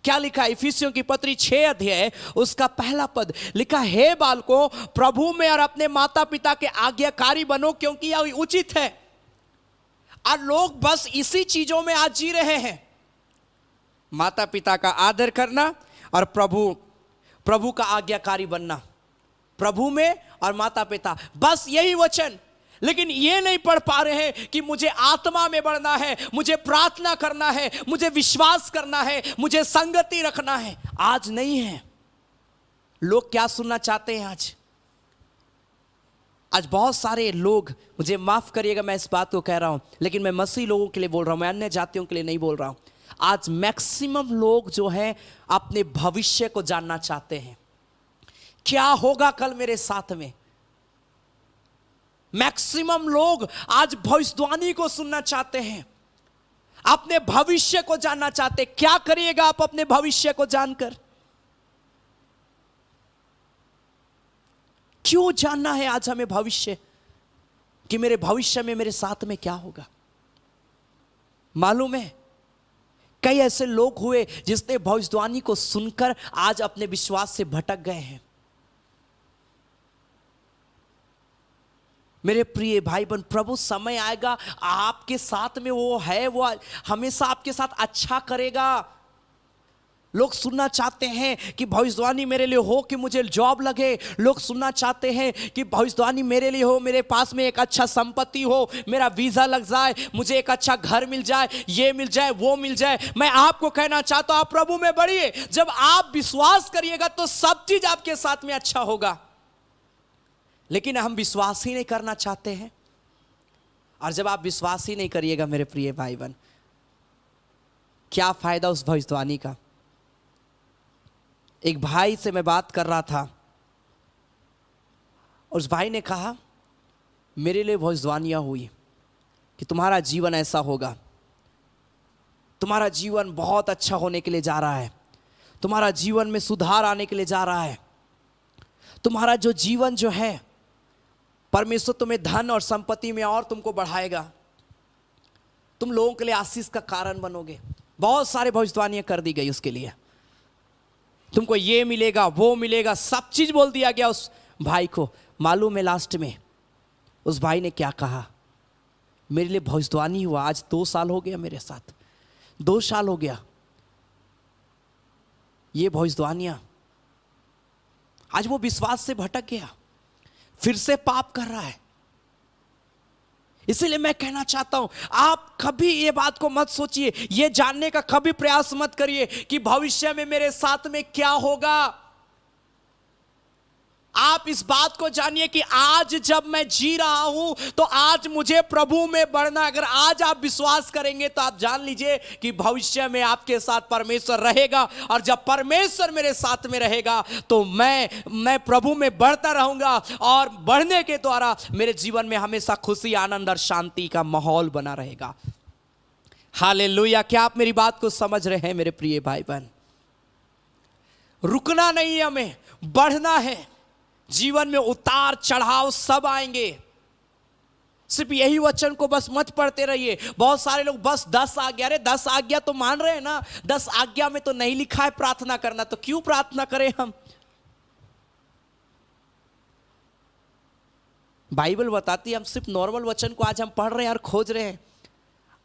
क्या लिखा है? इफिसियों की पत्री 6 अध्याय उसका पहला पद लिखा, हे बालकों प्रभु में और अपने माता पिता के आज्ञाकारी बनो, क्योंकि यह उचित है। और लोग बस इसी चीजों में आज जी रहे हैं, माता पिता का आदर करना और प्रभु का आज्ञाकारी बनना, प्रभु में और माता पिता, बस यही वचन। लेकिन ये नहीं पढ़ पा रहे हैं कि मुझे आत्मा में बढ़ना है, मुझे प्रार्थना करना है, मुझे विश्वास करना है, मुझे संगति रखना है। आज नहीं है। लोग क्या सुनना चाहते हैं आज बहुत सारे लोग, मुझे माफ करिएगा मैं इस बात को कह रहा हूं, लेकिन मैं मसीह लोगों के लिए बोल रहा हूं, मैं अन्य जातियों के लिए नहीं बोल रहा हूं। आज मैक्सिमम लोग जो हैं अपने भविष्य को जानना चाहते हैं, क्या होगा कल मेरे साथ में। मैक्सिमम लोग आज भविष्यवाणी को सुनना चाहते हैं, अपने भविष्य को जानना चाहते हैं। क्या करिएगा आप अपने भविष्य को जानकर? क्यों जानना है आज हमें भविष्य, कि मेरे भविष्य में मेरे साथ में क्या होगा? मालूम है कई ऐसे लोग हुए जिसने भविष्यवाणी को सुनकर आज अपने विश्वास से भटक गए हैं। मेरे प्रिय भाई बहन, प्रभु समय आएगा आपके साथ में वो है, वो हमेशा आपके साथ अच्छा करेगा। लोग सुनना चाहते हैं कि भविष्यवाणी मेरे लिए हो कि मुझे जॉब लगे। लोग सुनना चाहते हैं कि भविष्यवाणी मेरे लिए हो, मेरे पास में एक अच्छा संपत्ति हो, मेरा वीजा लग जाए, मुझे एक अच्छा घर मिल जाए, ये मिल जाए, वो मिल जाए। मैं आपको कहना चाहता हूं, आप प्रभु में बढ़िए। जब आप विश्वास करिएगा तो सब चीज आपके साथ में अच्छा होगा। लेकिन हम विश्वास ही नहीं करना चाहते हैं, और जब आप विश्वास ही नहीं करिएगा मेरे प्रिय भाई बहन, क्या फायदा उस भविष्यवाणी का। एक भाई से मैं बात कर रहा था, उस भाई ने कहा मेरे लिए भविष्यवाणियां हुई कि तुम्हारा जीवन ऐसा होगा, तुम्हारा जीवन बहुत अच्छा होने के लिए जा रहा है, तुम्हारा जीवन में सुधार आने के लिए जा रहा है, तुम्हारा जो जीवन जो है परमेश्वर तुम्हें धन और संपत्ति में और तुमको बढ़ाएगा, तुम लोगों के लिए आशीष का कारण बनोगे। बहुत सारे भविष्यवाणियां कर दी गई उसके लिए, तुमको ये मिलेगा, वो मिलेगा, सब चीज बोल दिया गया उस भाई को। मालूम है लास्ट में उस भाई ने क्या कहा? मेरे लिए भविष्यवाणी हुआ, आज 2 साल हो गया मेरे साथ, 2 साल हो गया ये भविष्यवाणियां। आज वो विश्वास से भटक गया, फिर से पाप कर रहा है। इसीलिए मैं कहना चाहता हूं, आप कभी ये बात को मत सोचिए, ये जानने का कभी प्रयास मत करिए कि भविष्य में मेरे साथ में क्या होगा। आप इस बात को जानिए कि आज जब मैं जी रहा हूं तो आज मुझे प्रभु में बढ़ना। अगर आज आप विश्वास करेंगे तो आप जान लीजिए कि भविष्य में आपके साथ परमेश्वर रहेगा, और जब परमेश्वर मेरे साथ में रहेगा तो मैं प्रभु में बढ़ता रहूंगा, और बढ़ने के द्वारा मेरे जीवन में हमेशा खुशी, आनंद और शांति का माहौल बना रहेगा। हालेलुया। क्या आप मेरी बात को समझ रहे हैं मेरे प्रिय भाई बहन? रुकना नहीं है, हमें बढ़ना है। जीवन में उतार चढ़ाव सब आएंगे, सिर्फ यही वचन को बस मत पढ़ते रहिए। बहुत सारे लोग बस 10 आज्ञा, अरे 10 आज्ञा तो मान रहे हैं ना, 10 आज्ञा में तो नहीं लिखा है प्रार्थना करना, तो क्यों प्रार्थना करें हम? बाइबल बताती है, हम सिर्फ नॉर्मल वचन को आज हम पढ़ रहे हैं और खोज रहे हैं।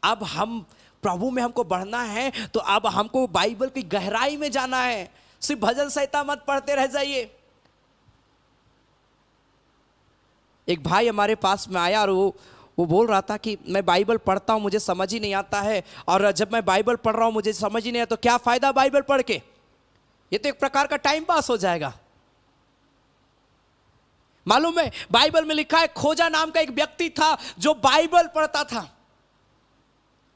अब हम प्रभु में हमको बढ़ना है तो अब हमको बाइबल की गहराई में जाना है। सिर्फ भजन संहिता मत पढ़ते रह जाइए। एक भाई हमारे पास में आया और वो बोल रहा था कि मैं बाइबल पढ़ता हूँ, मुझे समझ ही नहीं आता है, और जब मैं बाइबल पढ़ रहा हूँ मुझे समझ ही नहीं आता, तो क्या फ़ायदा बाइबल पढ़ के, ये तो एक प्रकार का टाइम पास हो जाएगा। मालूम है बाइबल में लिखा है खोजा नाम का एक व्यक्ति था जो बाइबल पढ़ता था।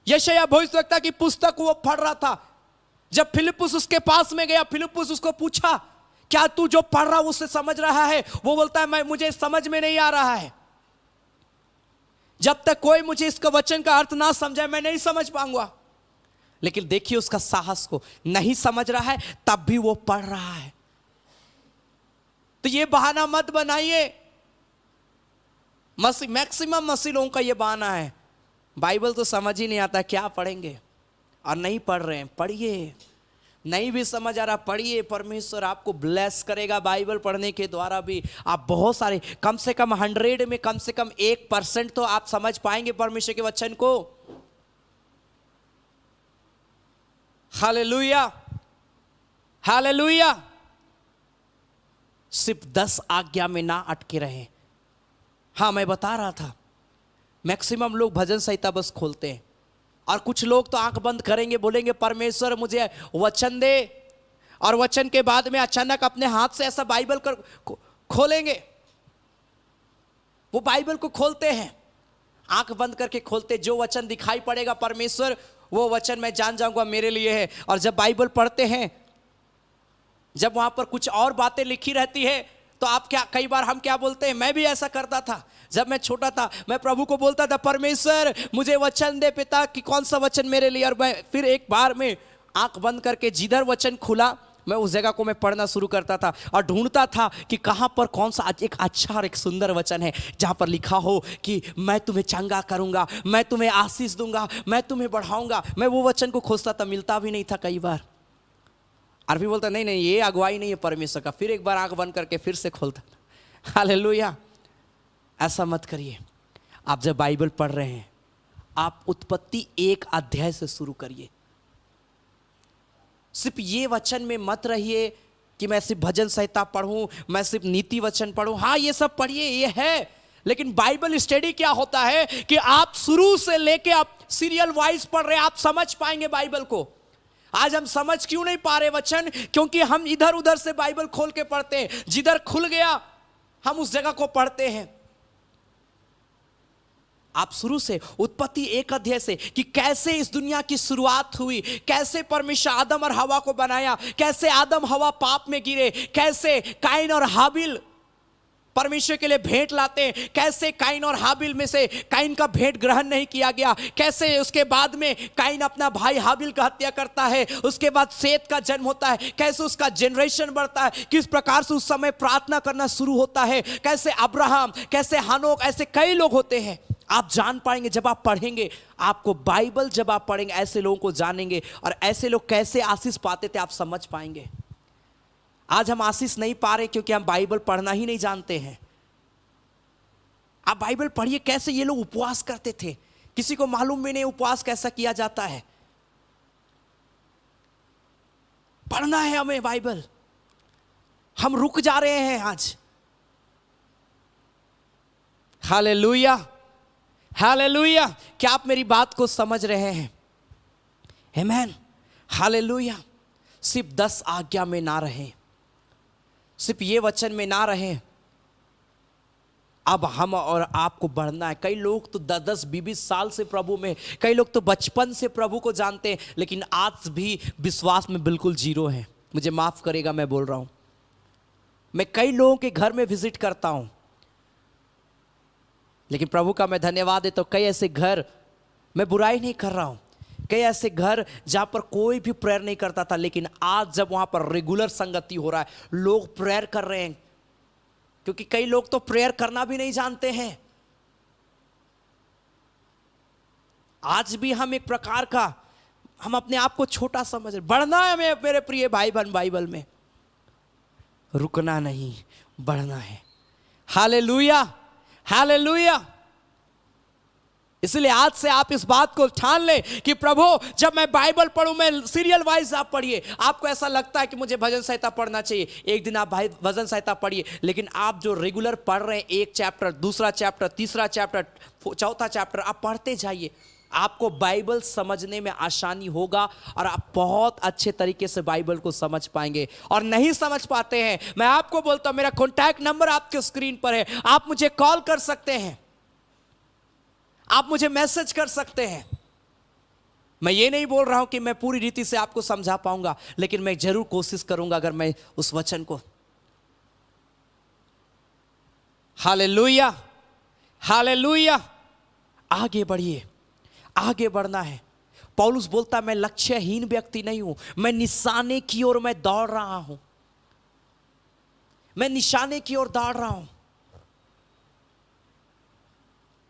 यशायाह भविष्यवक्ता की पुस्तक वो पढ़ रहा था। जब फिलिप्पुस उसके पास में गया, फिलिप्पुस उसको पूछा क्या तू जो पढ़ रहा उससे समझ रहा है? वो बोलता है मुझे समझ में नहीं आ रहा है। जब तक कोई मुझे इसका वचन का अर्थ ना समझाए मैं नहीं समझ पाऊंगा। लेकिन देखिए उसका साहस को, नहीं समझ रहा है तब भी वो पढ़ रहा है। तो ये बहाना मत बनाइए। मैक्सिमम मसीह लोगों का ये बहाना है, बाइबल तो समझ ही नहीं आता, क्या पढ़ेंगे, और नहीं पढ़ रहे हैं। पढ़िए, नहीं भी समझ आ रहा पढ़िए, परमेश्वर आपको ब्लेस करेगा। बाइबल पढ़ने के द्वारा भी आप बहुत सारे, कम से कम 100 में कम से कम 1% तो आप समझ पाएंगे परमेश्वर के वचन को। Hallelujah, hallelujah. सिर्फ 10 आज्ञा में ना अटके रहे। हाँ, मैं बता रहा था मैक्सिमम लोग भजन संहिता बस खोलते हैं, और कुछ लोग तो आंख बंद करेंगे, बोलेंगे परमेश्वर मुझे वचन दे, और वचन के बाद में अचानक अपने हाथ से ऐसा बाइबल खोलेंगे। वो बाइबल को खोलते हैं, आंख बंद करके खोलते, जो वचन दिखाई पड़ेगा परमेश्वर वो वचन मैं जान जाऊंगा मेरे लिए है। और जब बाइबल पढ़ते हैं, जब वहां पर कुछ और बातें लिखी रहती है तो आप क्या, कई बार हम क्या बोलते हैं, मैं भी ऐसा करता था जब मैं छोटा था। मैं प्रभु को बोलता था परमेश्वर मुझे वचन दे पिता कि कौन सा वचन मेरे लिए, और मैं फिर एक बार में आंख बंद करके जिधर वचन खुला मैं उस जगह को मैं पढ़ना शुरू करता था, और ढूंढता था कि कहाँ पर कौन सा एक अच्छा और एक सुंदर वचन है जहाँ पर लिखा हो कि मैं तुम्हें चंगा करूँगा, मैं तुम्हें आशीष दूंगा, मैं तुम्हें बढ़ाऊँगा। मैं वो वचन को खोजता था, मिलता भी नहीं था कई बार, और फिर बोलता नहीं नहीं ये अगुवाई नहीं है परमेश्वर का। फिर एक बार आंख बंद करके फिर से खोलता था। हालेलुया। ऐसा मत करिए। आप जब बाइबल पढ़ रहे हैं आप उत्पत्ति 1 अध्याय से शुरू करिए। सिर्फ ये वचन में मत रहिए कि मैं सिर्फ भजन संहिता पढ़ूं, मैं सिर्फ नीति वचन पढ़ूं। हाँ ये सब पढ़िए, ये है, लेकिन बाइबल स्टडी क्या होता है कि आप शुरू से लेके आप सीरियल वाइज पढ़ रहे हैं, आप समझ पाएंगे बाइबल को। आज हम समझ क्यों नहीं पा रहे वचन? क्योंकि हम इधर उधर से बाइबल खोल के पढ़ते हैं, जिधर खुल गया हम उस जगह को पढ़ते हैं। आप शुरू से उत्पत्ति 1 अध्याय से कि कैसे इस दुनिया की शुरुआत हुई, कैसे परमेश्वर आदम और हवा को बनाया, कैसे आदम हवा पाप में गिरे, कैसे काइन और हाबिल परमेश्वर के लिए भेंट लाते हैं, कैसे काइन और हाबिल में से काइन का भेंट ग्रहण नहीं किया गया, कैसे उसके बाद में काइन अपना भाई हाबिल का हत्या करता है, उसके बाद सेत का जन्म होता है, कैसे उसका जनरेशन बढ़ता है, किस प्रकार से उस समय प्रार्थना करना शुरू होता है, कैसे अब्राहम, कैसे हनोक, ऐसे कई लोग होते हैं। आप जान पाएंगे जब आप पढ़ेंगे, आपको बाइबल जब आप पढ़ेंगे ऐसे लोगों को जानेंगे, और ऐसे लोग कैसे आशीष पाते थे आप समझ पाएंगे। आज हम आशीष नहीं पा रहे क्योंकि हम बाइबल पढ़ना ही नहीं जानते हैं। आप बाइबल पढ़िए, कैसे ये लोग उपवास करते थे, किसी को मालूम भी नहीं उपवास कैसा किया जाता है। पढ़ना है हमें बाइबल, हम रुक जा रहे हैं आज। Hallelujah, hallelujah. क्या आप मेरी बात को समझ रहे हैं? आमीन, हालेलुया। सिर्फ 10 आज्ञा में ना रहें, सिर्फ ये वचन में ना रहें। अब हम और आपको बढ़ना है। कई लोग तो 10-10, 20 साल से प्रभु में, कई लोग तो बचपन से प्रभु को जानते हैं, लेकिन आज भी विश्वास में बिल्कुल जीरो है। मुझे माफ करेगा मैं बोल रहा हूं, मैं कई लोगों के घर में विजिट करता हूं, लेकिन प्रभु का मैं धन्यवाद है तो कई ऐसे घर, मैं बुराई नहीं कर रहा हूं, कई ऐसे घर जहां पर कोई भी प्रेयर नहीं करता था, लेकिन आज जब वहां पर रेगुलर संगति हो रहा है, लोग प्रेयर कर रहे हैं, क्योंकि कई लोग तो प्रेयर करना भी नहीं जानते हैं। आज भी हम एक प्रकार का, हम अपने आप को छोटा समझ रहे। बढ़ना है हमें मेरे प्रिय भाई बहन, बाइबल में रुकना नहीं, बढ़ना है। Hallelujah, hallelujah. इसलिए आज से आप इस बात को ठान लें कि प्रभु जब मैं बाइबल पढ़ूं, मैं सीरियल वाइज आप पढ़िए। आपको ऐसा लगता है कि मुझे भजन संहिता पढ़ना चाहिए, एक दिन आप भाई भजन संहिता पढ़िए, लेकिन आप जो रेगुलर पढ़ रहे हैं, एक चैप्टर, दूसरा चैप्टर, तीसरा चैप्टर, चौथा चैप्टर, आप पढ़ते जाइए। आपको बाइबल समझने में आसानी होगा और आप बहुत अच्छे तरीके से बाइबल को समझ पाएंगे। और नहीं समझ पाते हैं, मैं आपको बोलता हूं, मेरा कॉन्टैक्ट नंबर आपके स्क्रीन पर है, आप मुझे कॉल कर सकते हैं, आप मुझे मैसेज कर सकते हैं। मैं ये नहीं बोल रहा हूं कि मैं पूरी रीति से आपको समझा पाऊंगा, लेकिन मैं जरूर कोशिश करूंगा अगर मैं उस वचन को। Hallelujah, hallelujah. आगे बढ़िए, आगे बढ़ना है। पौलुस बोलता, मैं लक्ष्यहीन व्यक्ति नहीं हूं, मैं निशाने की ओर मैं दौड़ रहा हूं, मैं निशाने की ओर दौड़ रहा हूं।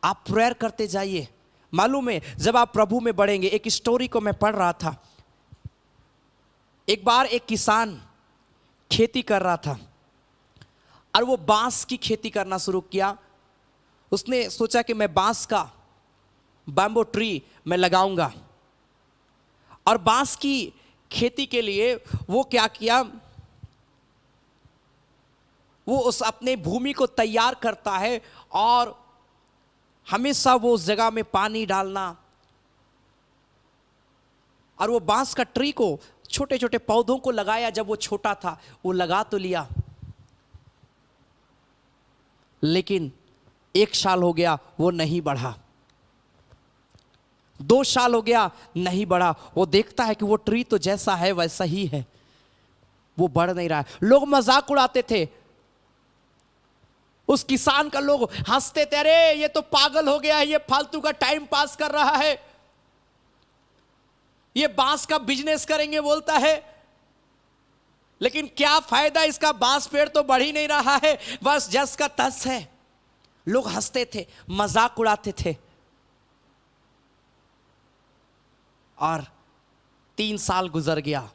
आप प्रेयर करते जाइए। मालूम है, जब आप प्रभु में बढ़ेंगे, एक स्टोरी को मैं पढ़ रहा था। एक बार एक किसान खेती कर रहा था और वो बांस की खेती करना शुरू किया। उसने सोचा कि मैं बांस का बैम्बो ट्री मैं लगाऊंगा, और बांस की खेती के लिए वो क्या किया, वो उस अपने भूमि को तैयार करता है और हमेशा वो उस जगह में पानी डालना, और वो बांस का ट्री को, छोटे छोटे पौधों को लगाया। जब वो छोटा था वो लगा तो लिया, लेकिन 1 साल हो गया वो नहीं बढ़ा, 2 साल हो गया नहीं बढ़ा। वो देखता है कि वो ट्री तो जैसा है वैसा ही है, वो बढ़ नहीं रहा है। लोग मजाक उड़ाते थे उस किसान का, लोग हंसते थे, अरे ये तो पागल हो गया है, ये फालतू का टाइम पास कर रहा है, ये बांस का बिजनेस करेंगे बोलता है। लेकिन क्या फायदा, इसका बांस पेड़ तो बढ़ ही नहीं रहा है, बस जस का तस है। लोग हंसते थे, मजाक उड़ाते थे। और 3 साल गुजर गया,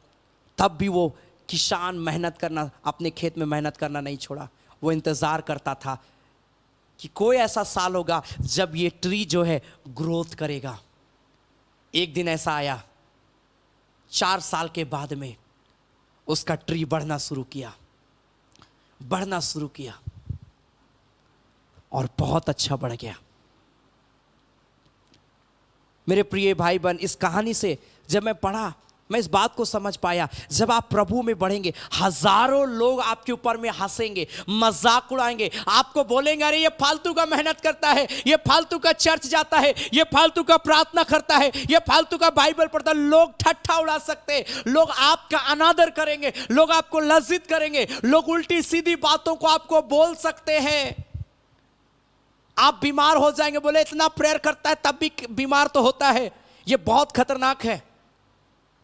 तब भी वो किसान मेहनत करना, अपने खेत में मेहनत करना नहीं छोड़ा। वो इंतजार करता था कि कोई ऐसा साल होगा जब ये ट्री जो है ग्रोथ करेगा। एक दिन ऐसा आया, 4 साल के बाद में उसका ट्री बढ़ना शुरू किया, बढ़ना शुरू किया, और बहुत अच्छा बढ़ गया। मेरे प्रिय भाई बहन, इस कहानी से जब मैं पढ़ा, मैं इस बात को समझ पाया, जब आप प्रभु में बढ़ेंगे, हजारों लोग आपके ऊपर में हंसेंगे, मजाक उड़ाएंगे, आपको बोलेंगे, अरे ये फालतू का मेहनत करता है, ये फालतू का चर्च जाता है, ये फालतू का प्रार्थना करता है, ये फालतू का बाइबल पढ़ता है। लोग ठट्ठा उड़ा सकते हैं, लोग आपका अनादर करेंगे, लोग आपको लज्जित करेंगे, लोग उल्टी सीधी बातों को आपको बोल सकते हैं। आप बीमार हो जाएंगे, बोले इतना प्रेयर करता है तब भी बीमार तो होता है। ये बहुत खतरनाक है।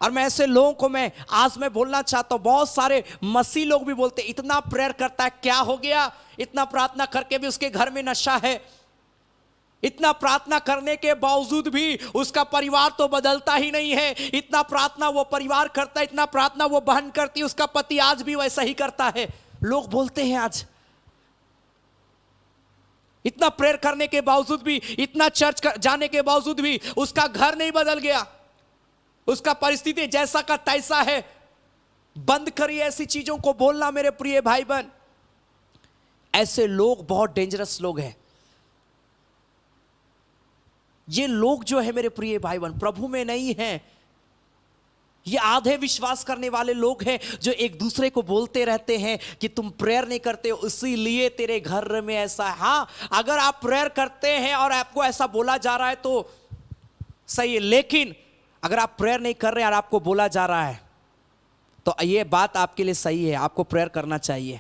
और मैं ऐसे लोगों को मैं आज मैं बोलना चाहता हूं, बहुत सारे मसीह लोग भी बोलते इतना प्रेयर करता है, क्या हो गया, इतना प्रार्थना करके भी उसके घर में नशा है, इतना प्रार्थना करने के बावजूद भी उसका परिवार तो बदलता ही नहीं है। इतना प्रार्थना वो परिवार करता है, इतना प्रार्थना वो बहन करती है, उसका पति आज भी वैसा ही करता है। लोग बोलते हैं आज, इतना प्रेयर करने के बावजूद भी, इतना चर्च जाने के बावजूद भी उसका घर नहीं बदल गया, उसका परिस्थिति जैसा का तैसा है। बंद करिए ऐसी चीजों को बोलना मेरे प्रिय भाई बहन। ऐसे लोग बहुत डेंजरस लोग हैं। ये लोग जो है मेरे प्रिय भाई बहन प्रभु में नहीं हैं। ये आधे विश्वास करने वाले लोग हैं जो एक दूसरे को बोलते रहते हैं कि तुम प्रेयर नहीं करते हो इसीलिए तेरे घर में ऐसा है। हाँ, अगर आप प्रेयर करते हैं और आपको ऐसा बोला जा रहा है तो सही है, लेकिन अगर आप प्रेयर नहीं कर रहे और आपको बोला जा रहा है तो ये बात आपके लिए सही है, आपको प्रेयर करना चाहिए।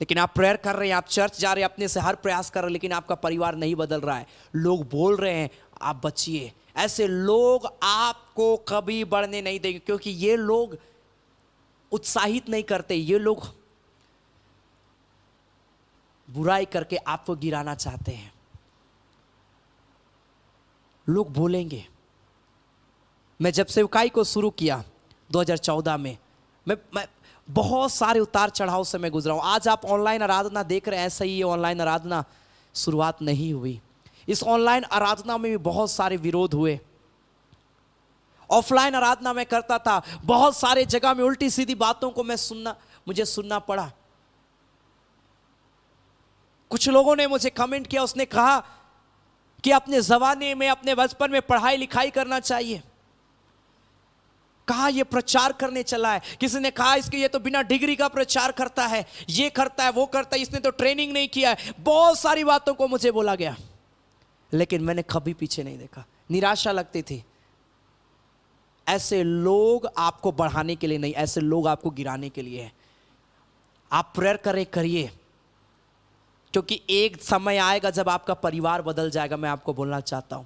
लेकिन आप प्रेयर कर रहे हैं, आप चर्च जा रहे हैं, अपने से हर प्रयास कर रहे हैं, लेकिन आपका परिवार नहीं बदल रहा है, लोग बोल रहे हैं, आप बचिए। ऐसे लोग आपको कभी बढ़ने नहीं देंगे, क्योंकि ये लोग उत्साहित नहीं करते, ये लोग बुराई करके आपको गिराना चाहते हैं। लोग बोलेंगे। मैं जब सेवकाई को शुरू किया 2014 में, मैं बहुत सारे उतार चढ़ाव से मैं गुजरा हूं। आज आप ऑनलाइन आराधना देख रहे हैं, ऐसा ही ये ऑनलाइन आराधना शुरुआत नहीं हुई। इस ऑनलाइन आराधना में भी बहुत सारे विरोध हुए। ऑफलाइन आराधना में करता था, बहुत सारे जगह में उल्टी सीधी बातों को मुझे सुनना पड़ा। कुछ लोगों ने मुझे कमेंट किया, उसने कहा कि अपने जवानी में, अपने बचपन में पढ़ाई लिखाई करना चाहिए। कहा ये प्रचार करने चला है। किसी ने कहा इसके ये तो बिना डिग्री का प्रचार करता है, ये करता है, वो करता है, इसने तो ट्रेनिंग नहीं किया है। बहुत सारी बातों को मुझे बोला गया, लेकिन मैंने कभी पीछे नहीं देखा। निराशा लगती थी। ऐसे लोग आपको बढ़ाने के लिए नहीं, ऐसे लोग आपको गिराने के लिए है। आप प्रेयर करिए, क्योंकि एक समय आएगा जब आपका परिवार बदल जाएगा। मैं आपको बोलना चाहता हूं,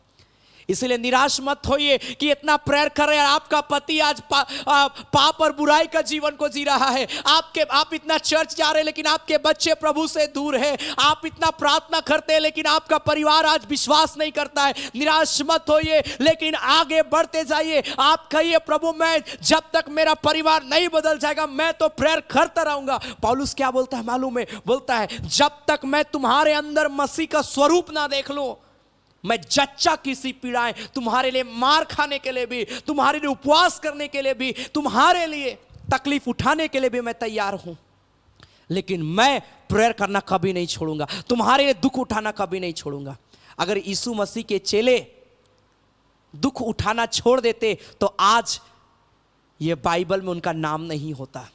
इसलिए निराश मत होइए कि इतना प्रेयर कर रहे हैं, आपका पति आज पाप और बुराई का जीवन को जी रहा है। आप इतना चर्च जा रहे हैं, लेकिन आपके बच्चे प्रभु से दूर हैं। आप इतना प्रार्थना करते हैं, लेकिन आपका परिवार आज विश्वास नहीं करता है। निराश मत होइए, लेकिन आगे बढ़ते जाइए। आप कहिए, प्रभु मैं जब तक मेरा परिवार नहीं बदल जाएगा, मैं तो प्रेयर करता रहूंगा। पौलुस क्या बोलता है मालूम है? बोलता है, जब तक मैं तुम्हारे अंदर मसीह का स्वरूप ना देख लूं, मैं जच्चा किसी पीड़ाएं, तुम्हारे लिए मार खाने के लिए भी, तुम्हारे लिए उपवास करने के लिए भी, तुम्हारे लिए तकलीफ उठाने के लिए भी मैं तैयार हूं। लेकिन मैं प्रेयर करना कभी नहीं छोड़ूंगा, तुम्हारे लिए दुख उठाना कभी नहीं छोड़ूंगा। अगर यीशु मसीह के चेले दुख उठाना छोड़ देते तो आज ये बाइबल में उनका नाम नहीं होता।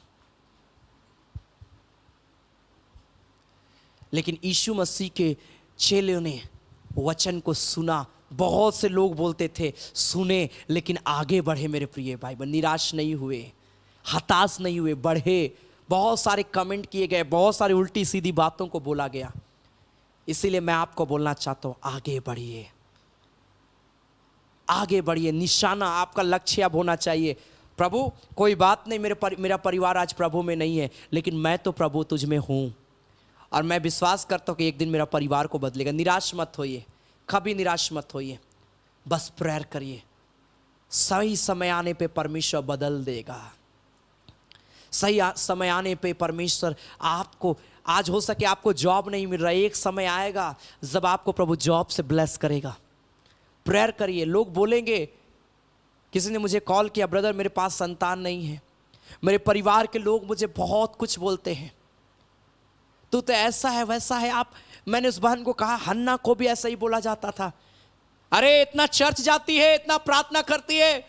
लेकिन यीशु मसीह के चेलों ने वचन को सुना। बहुत से लोग बोलते थे, सुने लेकिन आगे बढ़े। मेरे प्रिय भाई बहन, निराश नहीं हुए, हताश नहीं हुए, बढ़े। बहुत सारे कमेंट किए गए, बहुत सारी उल्टी सीधी बातों को बोला गया। इसीलिए मैं आपको बोलना चाहता हूं, आगे बढ़िए, आगे बढ़िए। निशाना आपका लक्ष्य अब होना चाहिए। प्रभु कोई बात नहीं, मेरा परिवार आज प्रभु में नहीं है, लेकिन मैं तो प्रभु तुझ में हूं, और मैं विश्वास करता हूं कि एक दिन मेरा परिवार को बदलेगा। निराश मत होइए, कभी निराश मत होइए, बस प्रेयर करिए। सही समय आने पे परमेश्वर बदल देगा। सही समय आने पे परमेश्वर आपको, आज हो सके आपको जॉब नहीं मिल रहा, एक समय आएगा जब आपको प्रभु जॉब से ब्लेस करेगा। प्रेयर करिए। लोग बोलेंगे, किसी ने मुझे कॉल किया, ब्रदर मेरे पास संतान नहीं है, मेरे परिवार के लोग मुझे बहुत कुछ बोलते हैं, तू तो ऐसा है वैसा है। मैंने उस बहन को कहा, हन्ना को भी ऐसा ही बोला जाता था। अरे इतना चर्च जाती है, इतना प्रार्थना करती है,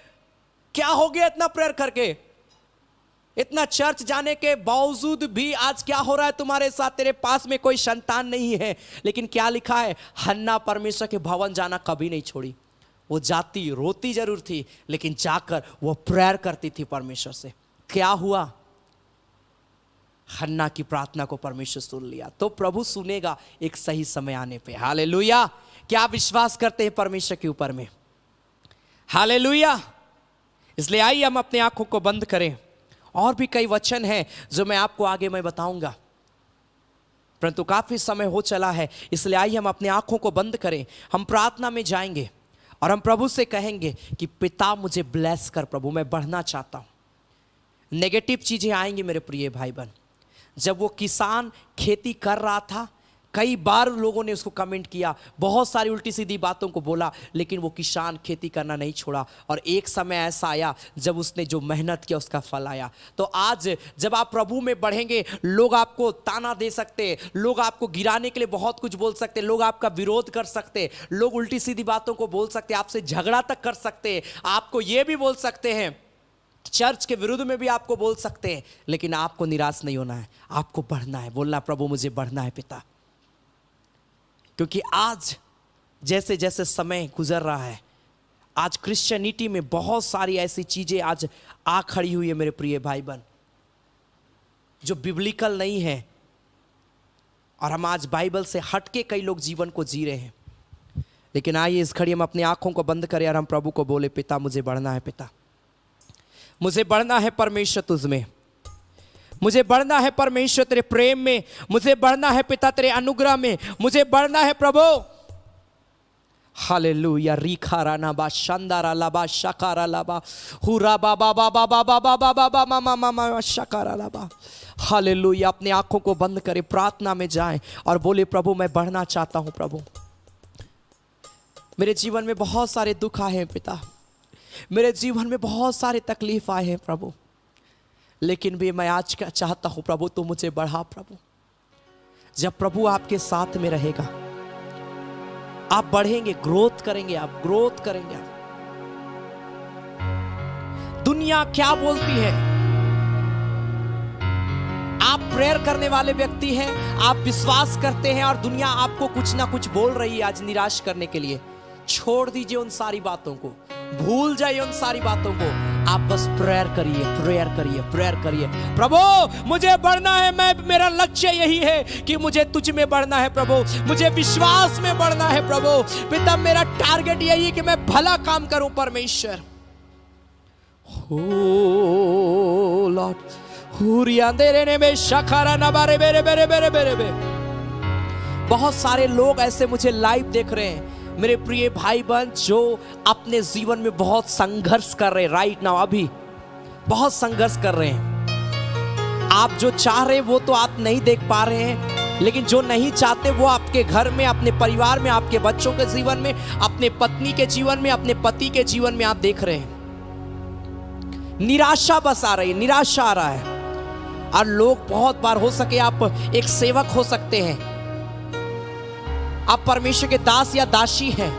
क्या हो गया इतना प्रेयर करके? इतना चर्च जाने के बावजूद भी आज क्या हो रहा है तुम्हारे साथ? तेरे पास में कोई संतान नहीं है। लेकिन क्या लिखा है? हन्ना परमेश्वर के भवन जाना कभी नहीं छोड़ी। वो जाती, रोती जरूर थी, लेकिन जाकर वो प्रेयर करती थी परमेश्वर से। क्या हुआ? हन्ना की प्रार्थना को परमेश्वर सुन लिया। तो प्रभु सुनेगा एक सही समय आने पे। हालेलुया। क्या आप विश्वास करते हैं परमेश्वर के ऊपर में? हालेलुया। इसलिए आइए हम अपनी आंखों को बंद करें। और भी कई वचन हैं जो मैं आपको आगे बताऊंगा, परंतु काफी समय हो चला है, इसलिए आइए हम अपनी आंखों को बंद करें। हम प्रार्थना में जाएंगे और हम प्रभु से कहेंगे कि पिता मुझे ब्लेस कर प्रभु, मैं बढ़ना चाहता हूं। नेगेटिव चीजें आएंगी मेरे प्रिय भाई बहन। जब वो किसान खेती कर रहा था, कई बार लोगों ने उसको कमेंट किया, बहुत सारी उल्टी सीधी बातों को बोला, लेकिन वो किसान खेती करना नहीं छोड़ा। और एक समय ऐसा आया जब उसने जो मेहनत किया उसका फल आया। तो आज जब आप प्रभु में बढ़ेंगे, लोग आपको ताना दे सकते, लोग आपको गिराने के लिए बहुत कुछ बोल सकते, लोग आपका विरोध कर सकते, लोग उल्टी सीधी बातों को बोल सकते, आपसे झगड़ा तक कर सकते, आपको ये भी बोल सकते हैं, चर्च के विरुद्ध में भी आपको बोल सकते हैं। लेकिन आपको निराश नहीं होना है, आपको बढ़ना है। बोलना, प्रभु मुझे बढ़ना है पिता। क्योंकि आज जैसे जैसे समय गुजर रहा है, आज क्रिश्चियनिटी में बहुत सारी ऐसी चीजें आज आ खड़ी हुई है मेरे प्रिय भाई बहन, जो बिब्लिकल नहीं है। और हम आज बाइबल से हटके कई लोग जीवन को जी रहे हैं। लेकिन आइए इस घड़ी हम अपनी आंखों को बंद करें और हम प्रभु को बोले, पिता मुझे बढ़ना है, पिता मुझे बढ़ना है परमेश्वर तुझ में, मुझे बढ़ना है परमेश्वर तेरे प्रेम में, मुझे बढ़ना है पिता तेरे अनुग्रह में, मुझे बढ़ना है प्रभु। हालेलुया। रीखा राना बा शांदारा लाबा शकारा लाबा हुरा बाबा बाबा बाबा बाबा बाबा मामा मामा शकारा लाबा। हालेलुया। अपने आंखों को बंद करें, प्रार्थना में जाएं और बोले, प्रभु मैं बढ़ना चाहता हूं, प्रभु मेरे जीवन में बहुत सारे दुख आए हैं पिता, मेरे जीवन में बहुत सारे तकलीफ आए हैं प्रभु, लेकिन भी मैं आज क्या चाहता हूँ प्रभु, तू मुझे बढ़ा प्रभु। जब प्रभु आपके साथ में रहेगा आप बढ़ेंगे, ग्रोथ करेंगे, आप ग्रोथ करेंगे। आप दुनिया क्या बोलती है, आप प्रेयर करने वाले व्यक्ति हैं, आप विश्वास करते हैं और दुनिया आपको कुछ ना कुछ बोल रही है आज निराश करने के लिए। छोड़ दीजिए उन सारी बातों को, भूल जाइए उन सारी बातों को, आप बस प्रेयर करिए, प्रेयर करिए, प्रेयर करिए। प्रभु मुझे बढ़ना है, मेरा लक्ष्य यही है कि मुझे तुझ में बढ़ना है प्रभु, मुझे विश्वास में बढ़ना है प्रभु। पिता मेरा टारगेट यही है कि मैं भला काम करूं परमेश्वर। हो लॉर्ड बहुत सारे लोग ऐसे मुझे लाइव देख रहे हैं, मेरे प्रिय भाई बहन, जो अपने जीवन में बहुत संघर्ष कर रहे हैं राइट नाउ, अभी बहुत संघर्ष कर रहे हैं। आप जो चाह रहे हैं वो तो आप नहीं देख पा रहे हैं, लेकिन जो नहीं चाहते वो आपके घर में, अपने परिवार में, आपके बच्चों के जीवन में, अपने पत्नी के जीवन में, अपने पति के जीवन में आप देख रहे हैं। निराशा बस आ रही है, निराशा आ रहा है। और लोग बहुत बार, हो सके आप एक सेवक हो सकते हैं, आप परमेश्वर के दास या दासी हैं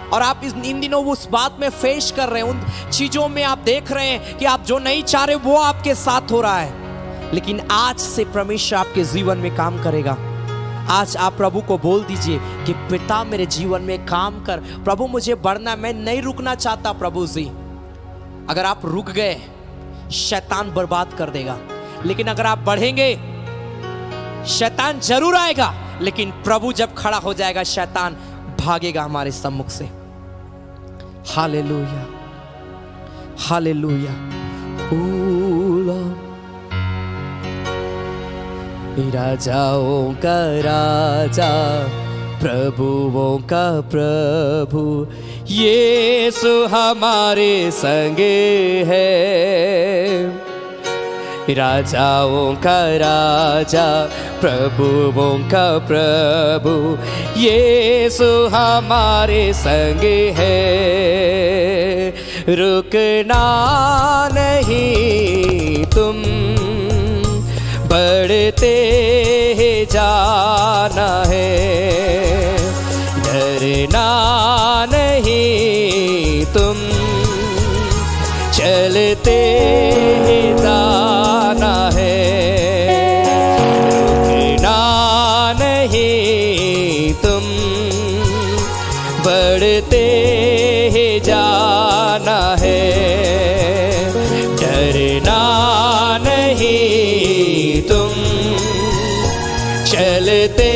और आप इन दिनों उस बात में फेस कर रहे हैं, उन चीजों में आप देख रहे हैं कि आप जो नहीं चाह रहे वो आपके साथ हो रहा है। लेकिन आज से परमेश्वर आपके जीवन में काम करेगा। आज आप प्रभु को बोल दीजिए कि पिता मेरे जीवन में काम कर, प्रभु मुझे बढ़ना, मैं नहीं रुकना चाहता प्रभु जी। अगर आप रुक गए शैतान बर्बाद कर देगा, लेकिन अगर आप बढ़ेंगे शैतान जरूर आएगा, लेकिन प्रभु जब खड़ा हो जाएगा शैतान भागेगा हमारे सम्मुख से। Hallelujah, hallelujah. राजाओं का राजा, प्रभुओं का प्रभु, यीशु हमारे संगे है। राजाओं का राजा, प्रभुओं का प्रभु, यीशु हमारे संगे है। रुकना नहीं तुम, बढ़ते जाना है। डरना नहीं तुम, चलते जाना है। रुकना नहीं तुम, बढ़ते जाना है। डरना नहीं तुम, चलते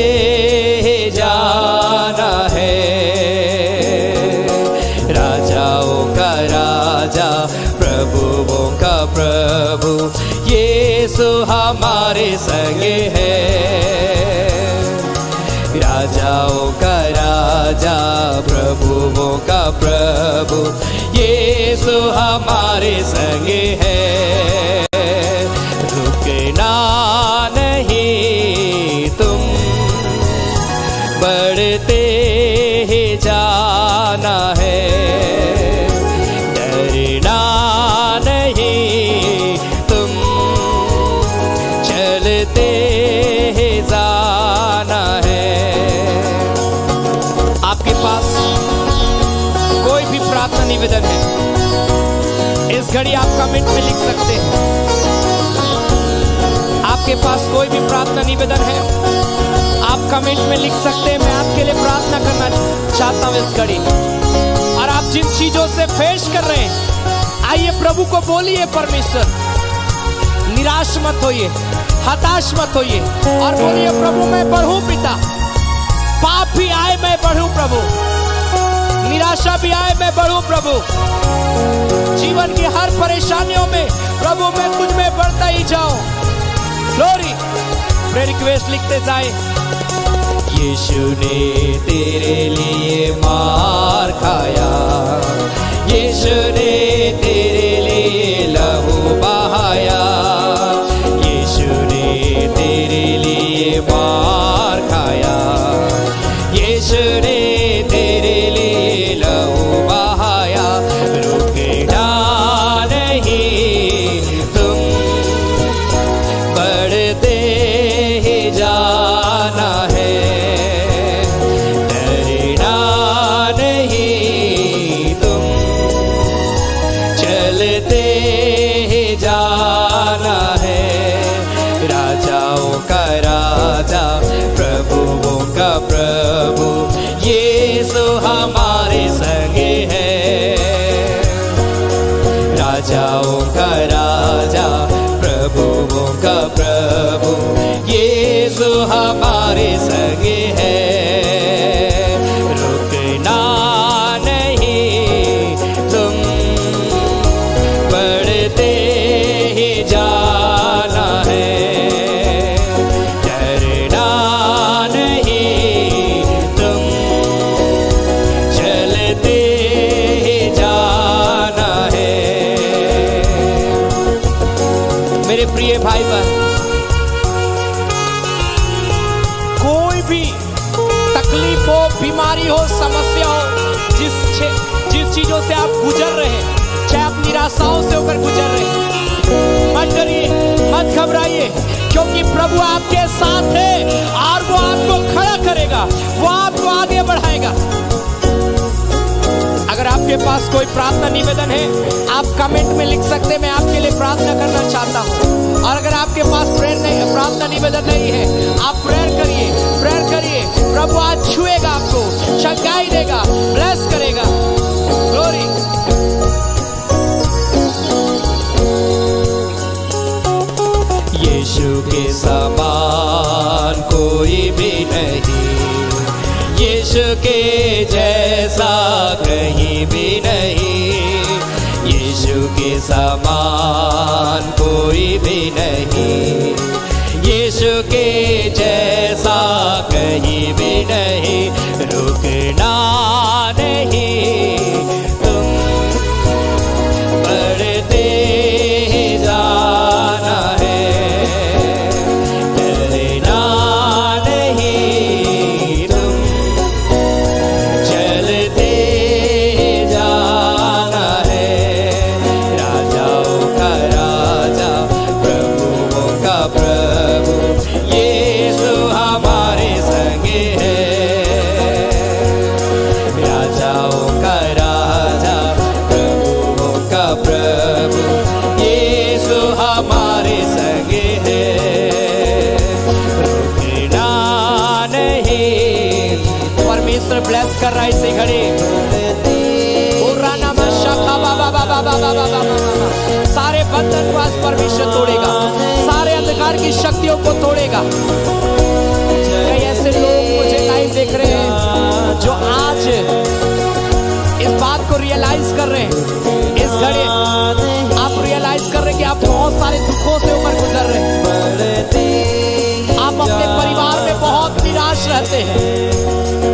जाना है। राजाओं का राजा, प्रभुओं का प्रभु, यीशु हमारे संगे है। राजाओं का राजा, प्रभुओं का प्रभु, यीशु हमारे संगे है। रुकना नहीं तुम, बढ़ते जाना है। डरना नहीं तुम, चलते जाना है। आपके पास कोई भी प्रार्थना निवेदन है, इस घड़ी आप कमेंट में लिख सकते हैं। आपके पास कोई भी प्रार्थना निवेदन है, आप कमेंट में लिख सकते हैं। मैं आपके लिए प्रार्थना करना चाहता हूं इस घड़ी। और आप जिन चीजों से फेस कर रहे हैं, आइए प्रभु को बोलिए, परमेश्वर निराश मत होइए, हताश मत होइए, और बोलिए प्रभु मैं बढ़ूं पिता। पाप भी आए मैं बढ़ूं प्रभु, निराशा भी आए मैं बढ़ूं प्रभु। जीवन की हर परेशानियों में प्रभु मैं तुझ में बढ़ता ही जाऊं। ग्लोरी। प्रेयर रिक्वेस्ट लिखते जाए। यीशु ने तेरे लिए मार खाया, यीशु ने तेरे लिए लहू बहाया। यीशु ने तेरे लिए मार खाया, यीशु ने तेरे लिए बढ़ते ही जाना है। राजाओं का राजा प्रभुओं का प्रभु यीशु हमारे संगे है। राजाओं का राजा प्रभुओं का प्रभु यीशु हमारे संगे है। रुकना नहीं तुम, बढ़ते ही जाना है। डरना नहीं तुम, चलते ही जाना है। मेरे प्रिय भाई बहन, कोई भी तकलीफ हो, बीमारी हो, समस्या हो, जिस चीजों से आप गुजर रहे हैं, चाहे आप निराशाओं से होकर गुजर रहे हैं, मत डरिए, मत घबराइए, क्योंकि प्रभु आपके साथ है और वो आपको खड़ा करेगा, वो आपको आगे बढ़ाएगा। अगर आपके पास कोई प्रार्थना निवेदन है, आप कमेंट में लिख सकते हैं, मैं आपके लिए प्रार्थना करना चाहता हूँ। और अगर आपके पास प्रार्थना निवेदन नहीं है, आप प्रेयर करिए, प्रेयर करिए। प्रभु आज छुएगा, आपको चंगाई देगा, ब्लेस करेगा। ग्लोरी। यीशु के समान कोई भी नहीं, यीशु के जैसा कहीं भी नहीं। यीशु के समान कोई भी नहीं, यीशु के जैसा कहीं भी नहीं। रुकना नहीं तुम, बढ़ते ही जाना है। डरना नहीं तुम, चलते जाना है। राजाओं का राजा प्रभुओं का प्रभु यीशु हमारे संगे है। राजाओं का राजा प्रभुओं का प्रभु यीशु हमारे संगे है। रुकना नहीं। परमेश्वर ब्लेस कर रहा है इसी घड़ी। सारे बंधन को आज परमेश्वर तोड़ेगा, सारे अंधकार की शक्तियों को तोड़ेगा। कई ऐसे लोग मुझे लाइव देख रहे हैं जो आज इस बात को रियलाइज कर रहे हैं। इस घड़ी आप रियलाइज कर रहे हैं कि आप बहुत सारे दुखों से ऊपर गुजर रहे हैं। आप अपने परिवार में बहुत निराश रहते हैं,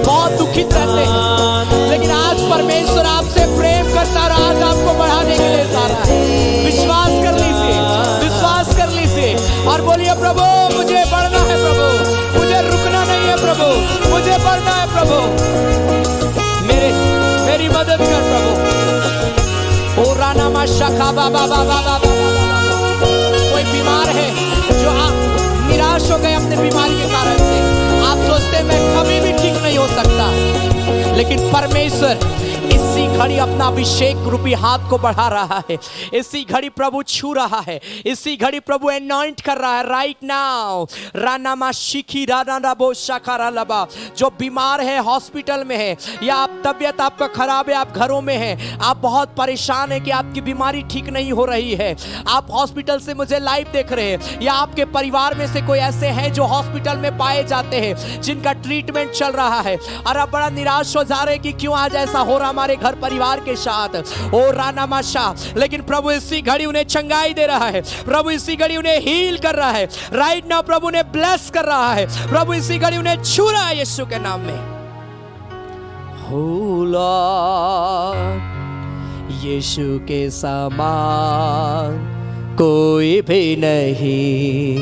बहुत दुखित रहते हैं, लेकिन आज परमेश्वर आपसे प्रेम करता और आज आपको बढ़ाने के लिए सारा है। विश्वास कर लीजिए, विश्वास कर लीजिए और बोलिए, प्रभु मुझे बढ़ना है, प्रभु मुझे रुकना नहीं है, प्रभु मुझे बढ़ना है, प्रभु मेरी मदद कर प्रभु। ओ राना माशा खा बाबा बाबा बाबा। कोई बीमार है जो निराश हो गए अपने बीमारी के कारण से, आप सोचते हैं मैं कभी भी ठीक नहीं हो सकता, लेकिन परमेश्वर इसी घड़ी अपना अभिषेक रूपी हाथ को बढ़ा रहा है। इसी घड़ी प्रभु छू रहा है, इसी घड़ी प्रभु एनॉइंट कर रहा है। राइट नाउ रानामा शिखी राना बो शाखारा लबा, जो बीमार है, हॉस्पिटल में है, या आप तबियत आपका खराब है, आप घरों में हैं, आप बहुत परेशान हैं कि आपकी बीमारी ठीक नहीं हो रही है, आप हॉस्पिटल से मुझे लाइव देख रहे हैं, या आपके परिवार में से कोई ऐसे हैं जो हॉस्पिटल में पाए जाते हैं, जिनका ट्रीटमेंट चल रहा है और आप बड़ा निराश हो जा रहे हैं कि क्यों आज ऐसा हो रहा हमारे घर परिवार के साथ। ओ राना माशा, लेकिन प्रभु इसी घड़ी उन्हें चंगाई दे रहा है, प्रभु इसी घड़ी उन्हें हील कर रहा है। राइट नाउ प्रभु उन्हें ब्लेस कर रहा है, प्रभु इसी घड़ी उन्हें छू रहा है यीशु के नाम में। हो लॉर्ड, यीशु के समान कोई भी नहीं,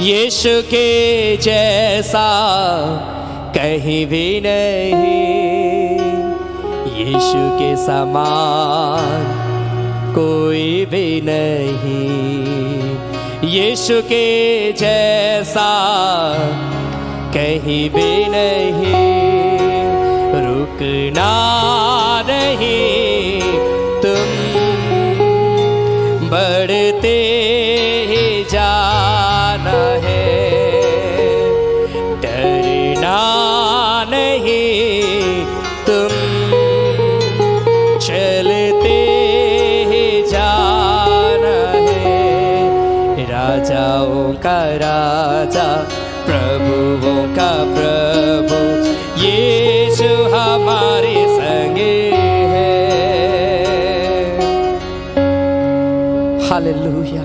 यीशु के जैसा कहीं भी नहीं, यीशु के समान कोई भी नहीं, यीशु के जैसा कहीं भी नहीं। रुकना नहीं तुम, बढ़ते ही जाना है, डरना नहीं तुम, चलते ही जाना है। राजाओं का राजा, प्रभुओं का प्रभु, यीशु हमारे संगे है। हालेलुया।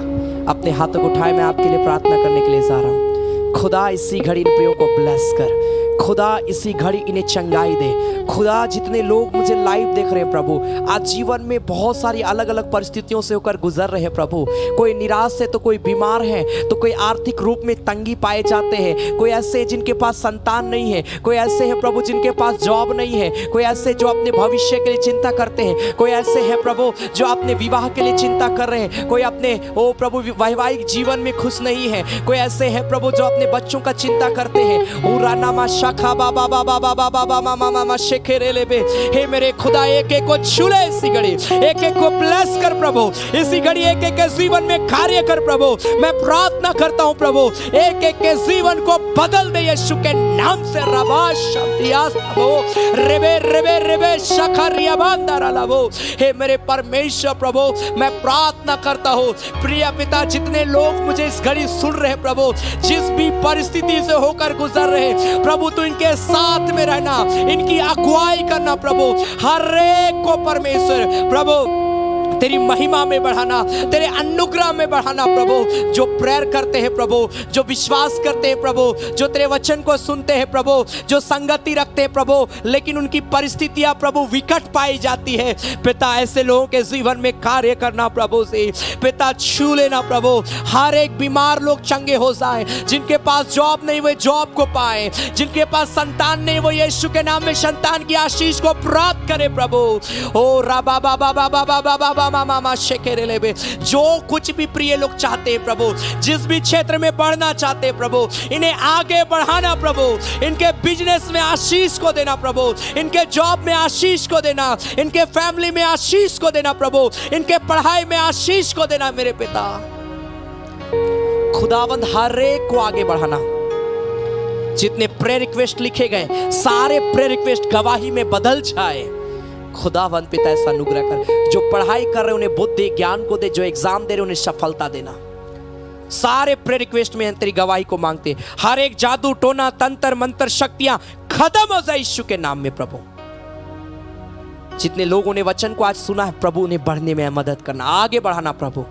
अपने हाथों को उठाए, मैं आपके लिए प्रार्थना करने के लिए जा रहा हूँ। खुदा इसी घड़ी इन प्रियों को ब्लेस कर, खुदा इसी घड़ी इन्हें चंगाई दे। खुदा जितने लोग मुझे लाइव देख रहे हैं प्रभु, आज जीवन में बहुत सारी अलग अलग परिस्थितियों से होकर गुजर रहे हैं प्रभु। कोई निराश है तो कोई बीमार है, तो कोई आर्थिक रूप में तंगी पाए जाते हैं, कोई ऐसे जिनके पास संतान नहीं है, कोई ऐसे हैं प्रभु जिनके पास जॉब नहीं है, कोई ऐसे जो अपने भविष्य के लिए चिंता करते हैं, कोई ऐसे हैं प्रभु जो अपने विवाह के लिए चिंता कर रहे हैं, कोई अपने ओ प्रभु वैवाहिक जीवन में खुश नहीं है, कोई ऐसे हैं प्रभु जो अपने बच्चों का चिंता करते हैं। ओ रानामा शाखा बाबा बाबा बाबा बाबा मामा मामा शेखेरे लेबे। हे मेरे खुदा, एक एक को छू ले इसी घड़ी, एक एक को ब्लेस कर प्रभु, इसी घड़ी एक एक के जीवन में कार्य कर प्रभु। मैं प्रार्थना करता हूं प्रभु, एक एक के जीवन को बदल दे यीशु के नाम से। रबाश शांतियास हो रेबे रेबे रेबे शखरिया बांदारा लावो। हे मेरे परमेश्वर प्रभु, मैं प्रार्थना करता हूं प्रिय पिता, जितने लोग मुझे इस घड़ी सुन रहे हैं प्रभु, जिस भी परिस्थिति से होकर गुजर रहे प्रभु, तू इनके साथ में रहना, इनकी अगुवाई करना प्रभु। हर एक को परमेश्वर प्रभु तेरी महिमा में बढ़ाना, तेरे अनुग्रह में बढ़ाना प्रभु। जो प्रेयर करते हैं प्रभु, जो विश्वास करते हैं प्रभु, जो तेरे वचन को सुनते हैं प्रभु, जो संगति रखते हैं प्रभु, लेकिन उनकी परिस्थितियां प्रभु विकट पाई जाती है पिता, ऐसे लोगों के जीवन में कार्य करना प्रभु से पिता, छू लेना प्रभु। हर एक बीमार लोग चंगे हो जाए, जिनके पास जॉब नहीं वो जॉब को पाए, जिनके पास संतान नहीं वो यीशु के नाम में संतान की आशीष को प्राप्त करे प्रभु। ओ राबा बाबा बाबा बाबा बाबा मामा शेखेरे लेबे। जो कुछ भी प्रिय लोग चाहते हैं प्रभु, जिस भी क्षेत्र में बढ़ना चाहते हैं प्रभु, इन्हें आगे बढ़ाना प्रभु। इनके बिजनेस में आशीष को देना प्रभु, इनके जॉब में आशीष को देना, इनके फैमिली में आशीष को देना प्रभु, इनके पढ़ाई में आशीष को देना मेरे पिता। खुदावंद हर एक को आगे बढ़ाना। जितने प्रेयर रिक्वेस्ट लिखे गए, सारे प्रेयर रिक्वेस्ट गवाही में बदल जाए। खुदावंद पिता ऐसा अनुग्रह कर, जो पढ़ाई कर रहे उन्हें बुद्धि ज्ञान को दे, जो एग्जाम दे रहे उन्हें सफलता देना। सारे प्रेयर रिक्वेस्ट में तेरी गवाही को मांगते, हर एक जादू टोना तंत्र मंत्र शक्तियां खत्म हो जाए यीशु के नाम में प्रभु। जितने लोगों ने वचन को आज सुना है प्रभु, उन्हें बढ़ने में मदद करना, आगे बढ़ाना प्रभु।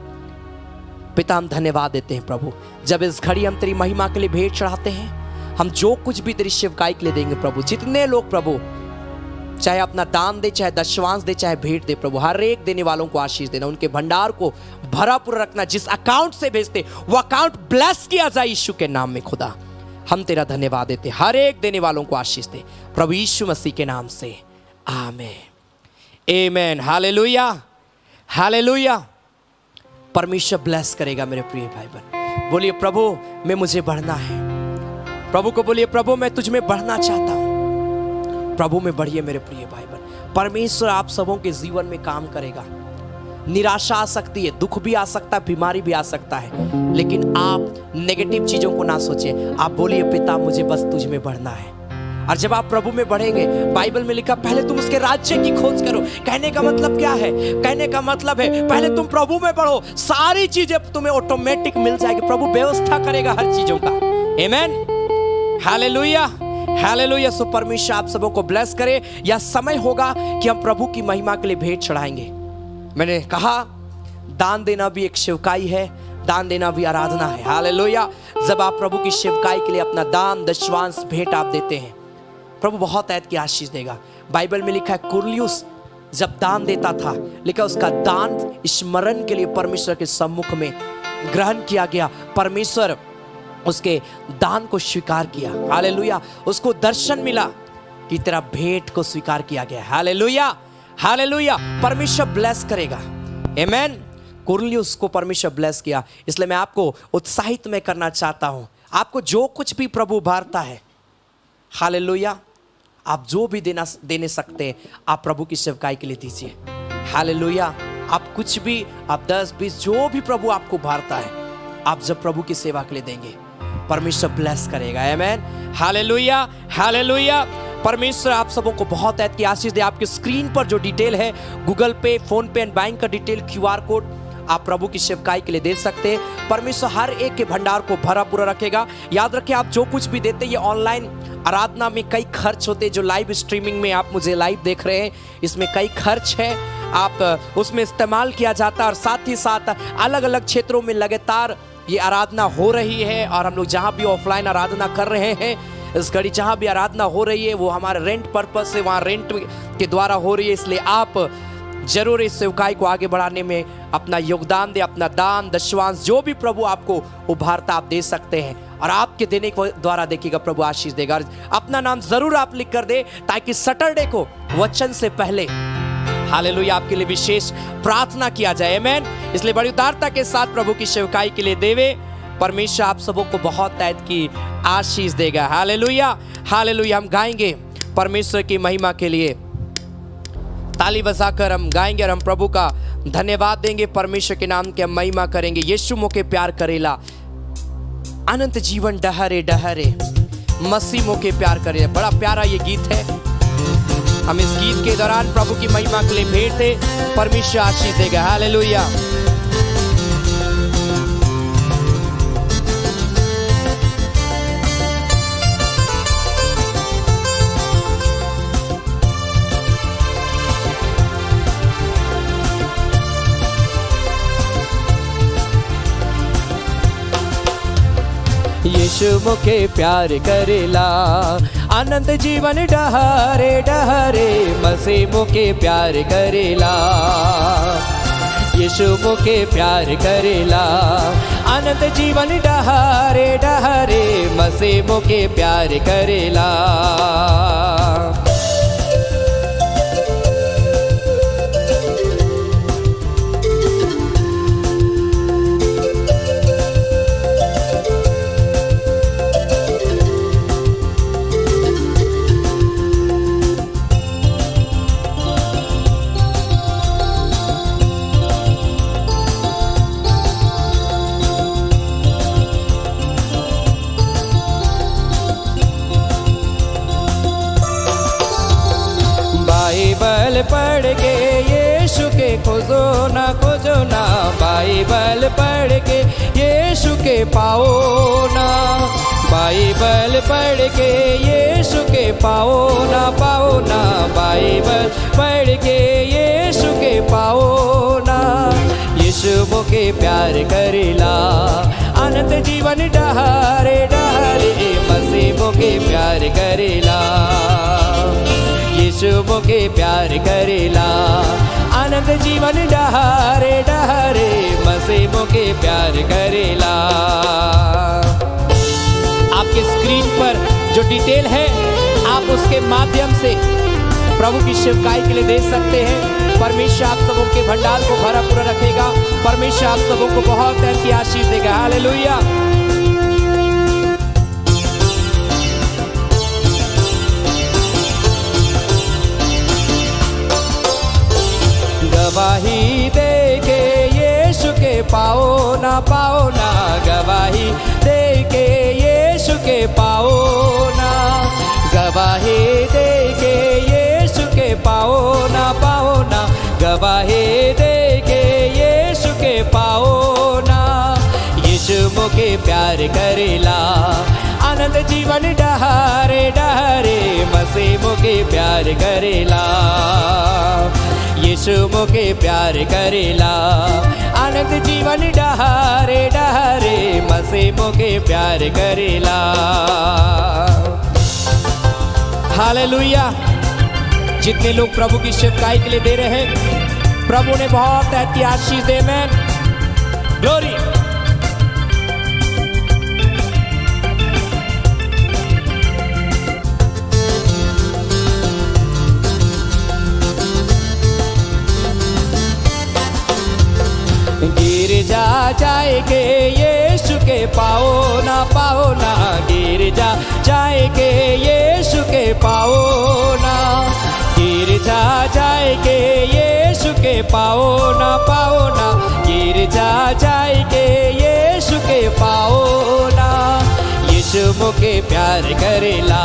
पिता हम धन्यवाद देते हैं प्रभु, जब इस घड़ी हम तेरी महिमा के लिए भेंट चढ़ाते हैं, हम जो कुछ भी तेरी सेवकाई के लिए देंगे प्रभु, जितने लोग प्रभु चाहे अपना दान दे, चाहे दशवांश दे, चाहे भेंट दे प्रभु, हर एक देने वालों को आशीष देना, उनके भंडार को भरा पूरा रखना। जिस अकाउंट से भेजते वो अकाउंट ब्लेस किया जाए यीशु के नाम में। खुदा हम तेरा धन्यवाद देते, हर एक देने वालों को आशीष दे प्रभु यीशु मसीह के नाम से, आमीन आमीन। Hallelujah hallelujah. परमेश्वर ब्लेस करेगा मेरे प्रिय भाई बहन। बोलिए प्रभु मैं मुझे बढ़ना है। प्रभु को बोलिए प्रभु मैं तुझ में बढ़ना चाहता हूं। प्रभु में बढ़िए मेरे प्रिय भाई बहन। परमेश्वर आप सबों के जीवन में काम करेगा। निराशा आ सकती है, दुख भी आ सकता है, बीमारी भी आ सकता है, लेकिन आप नेगेटिव चीजों को ना सोचें। आप बोलिए पिता मुझे बस तुझ में बढ़ना है। और जब आप प्रभु में बढ़ेंगे, बाइबल में लिखा पहले तुम उसके राज्य की खोज करो। कहने का मतलब क्या है? कहने का मतलब है पहले तुम प्रभु में बढ़ो, सारी चीजें तुम्हें ऑटोमेटिक मिल जाएगी। प्रभु व्यवस्था करेगा हर चीजों का। आमीन हालेलुया हालेलुया। सो परमेश्वर आप सबों को ब्लेस करे। यह समय होगा कि हम प्रभु की महिमा के लिए भेंट चढ़ाएंगे। मैंने कहा दान देना भी एक सेवकाई है, दान देना भी आराधना है। हालेलुया। जब आप प्रभु की सेवकाई के लिए अपना दान दशवांश भेंट आप देते हैं, प्रभु बहुत ऐत की आशीष देगा। बाइबल में लिखा है कुरलियुस जब दान देता था, लिखा उसका दान स्मरण के लिए परमेश्वर के सम्मुख में ग्रहण किया गया। परमेश्वर उसके दान को स्वीकार किया। हालेलुया। उसको दर्शन मिला कि तेरा भेंट को स्वीकार किया गया। Hallelujah hallelujah. परमेश्वर ब्लेस करेगा। आमीन। कुरलियुस को परमेश्वर ब्लेस किया। इसलिए मैं आपको उत्साहित में करना चाहता हूं। आपको जो कुछ भी प्रभु उभारता है, हालेलुया, आप जो भी देने सकते हैं आप प्रभु की सेवकाई के लिए दीजिए। हालेलुया आप कुछ भी, आप 10-20 जो भी प्रभु आपको भरता है, आप जब प्रभु की सेवा के लिए देंगे, परमेश्वर ब्लेस करेगा। आमेन, हालेलुया, हालेलुया। परमेश्वर आप सबों को बहुत ऐत की आशीष दे। आपके स्क्रीन पर जो डिटेल है, गूगल पे, फोन पे एंड बैंक का डिटेल, QR कोड, आप प्रभु की सेवकाई के लिए दे सकते हैं। परमेश्वर हर एक के भंडार को भरा पूरा रखेगा। याद रखिए, आप जो कुछ भी देते हैं, ये ऑनलाइन आराधना में कई खर्च होते हैं। जो लाइव स्ट्रीमिंग में आप मुझे लाइव देख रहे हैं, इसमें कई खर्च है, आप उसमें इस्तेमाल किया जाता है। और साथ ही साथ अलग अलग क्षेत्रों में लगातार ये आराधना हो रही है। और हम लोग जहाँ भी ऑफलाइन आराधना कर रहे हैं, इस घड़ी जहाँ भी आराधना हो रही है, वो हमारे रेंट पर्पस से वहाँ रेंट के द्वारा हो रही है। इसलिए आप जरूर इस सेवकाई को आगे बढ़ाने में अपना योगदान दे, अपना दान दशवांश जो भी प्रभु आपको उभारता आप दे सकते हैं। और आपके देने के द्वारा देखिएगा प्रभु आशीष देगा। अपना नाम जरूर आप लिख कर दे, ताकि सैटरडे को वचन से पहले हालेलुया आपके लिए विशेष प्रार्थना किया जाए। आमेन। इसलिए बड़ी उदारता के साथ प्रभु की सेवकाई के लिए देवे। परमेश्वर आप सबों को बहुत तैत की आशीष देगा। Hallelujah, hallelujah. हम गाएंगे परमेश्वर की महिमा के लिए, ताली बजाकर हम गाएंगे और हम प्रभु का धन्यवाद देंगे। परमेश्वर के नाम की हम महिमा करेंगे। यीशु मोके प्यार करेला, अनंत जीवन डहरे डहरे, मसीह मोके प्यार करे। बड़ा प्यारा ये गीत है। हम इस गीत के दौरान प्रभु की महिमा के लिए भेंट दे, परमेश्वर आशीष देगा। हालेलुया। यीशु मोके प्यार करेला, अनंत जीवन डहरे डहरे, मसीह मोके प्यार करेला। यीशु मोके प्यार करेला, अनंत जीवन डहरे डहरे, मसीह मोके प्यार करेला। बाइबल पढ़ के यीशु के खोजो ना, बाइबल पढ़ के यीशु के पाओ ना, बाइबल पढ़ के यीशु के पाओ ना, बाइबल पढ़ के यीशु के पाओ ना। यीशु मोके प्यार करेला, अनंत जीवन डहरे डहरे, मसीह मोके प्यार करेला। यीशु मोके प्यार करेला, अनंत जीवन डहरे डहरे, मसीह मोके प्यार करेला। आपके स्क्रीन पर जो डिटेल है, आप उसके माध्यम से प्रभु की सेवकाई के लिए दे सकते हैं। परमेश्वर आप सबों के भंडार को भरा पूरा रखेगा। परमेश्वर आप सबों को बहुत ऐसी आशीष देगा। हालेलुया। गवाही दे के यीशु के पाओ ना, गवाही दे के यीशु के पाओ ना, गवाही दे के यीशु के पाओ ना, गवाही दे के यीशु के पाओ ना। यीशु मोके प्यार करेला, अनंत जीवन डहरे डहरे, मसीह मोके प्यार करेला। यीशु मोके प्यार करेला, अनंत जीवन डहरे डहरे, मसीह मोके प्यार करेला। हालेलुया। जितने लोग प्रभु की सेवकाई के लिए दे रहे हैं, प्रभु ने बहुत ऐसी आशीष दे। आमेन, ग्लोरी। गिरजा जाएगे यीशु के पाओ ना, गिरजा जाएगे यीशु के पाओ ना, गिरजा जाए जाएंगे यीशु के पाओ ना गिरजा जाएंगे यीशु के पाओ ना। यीशु मुके प्यार करेला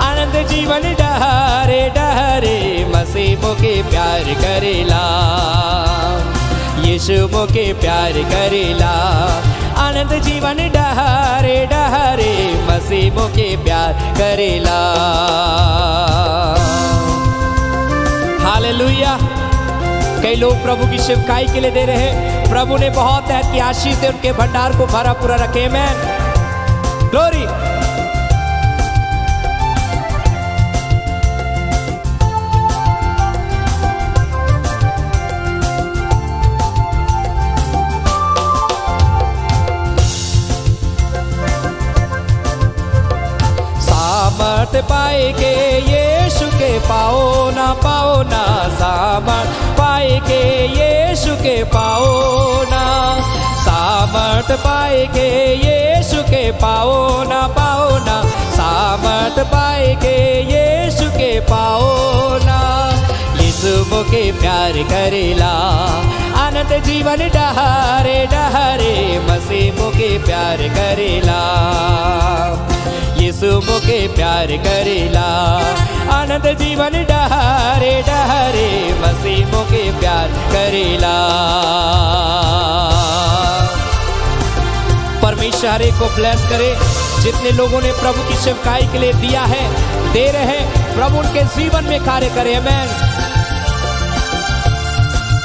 आनंद जीवन डहरे डहरे मसीह मुके प्यार करेला। यीशु मुके प्यार करेला आनंद जीवन डहरे डहरे मसीह मुके प्यार करेला। हालेलुया। कई लोग प्रभु की सेवकाई के लिए दे रहे हैं। प्रभु ने बहुत है कि आशीष दे, उनके भंडार को भरा पूरा रखे। Man glory. सामर्थ पाएंगे यीशु के पाओ ना सामर्थ पाएंगे यीशु के पाओ ना। सामर्थ पाएंगे यीशु के पाओ ना सामर्थ पाएंगे यीशु के पाओ ना। यीशु मुके प्यार करेला आनंद जीवन डहरे डहरे मसीह मुके प्यार करेला। यीशु मुके प्यार करेला आनंद जीवन डहरे डहरे मसीह मुके प्यार करेला। परमेश्वर हर एक को ब्लेस करे। जितने लोगों ने प्रभु की सेवकाई के लिए दिया है, दे रहे हैं, प्रभु उनके जीवन में कार्य करे। आमीन।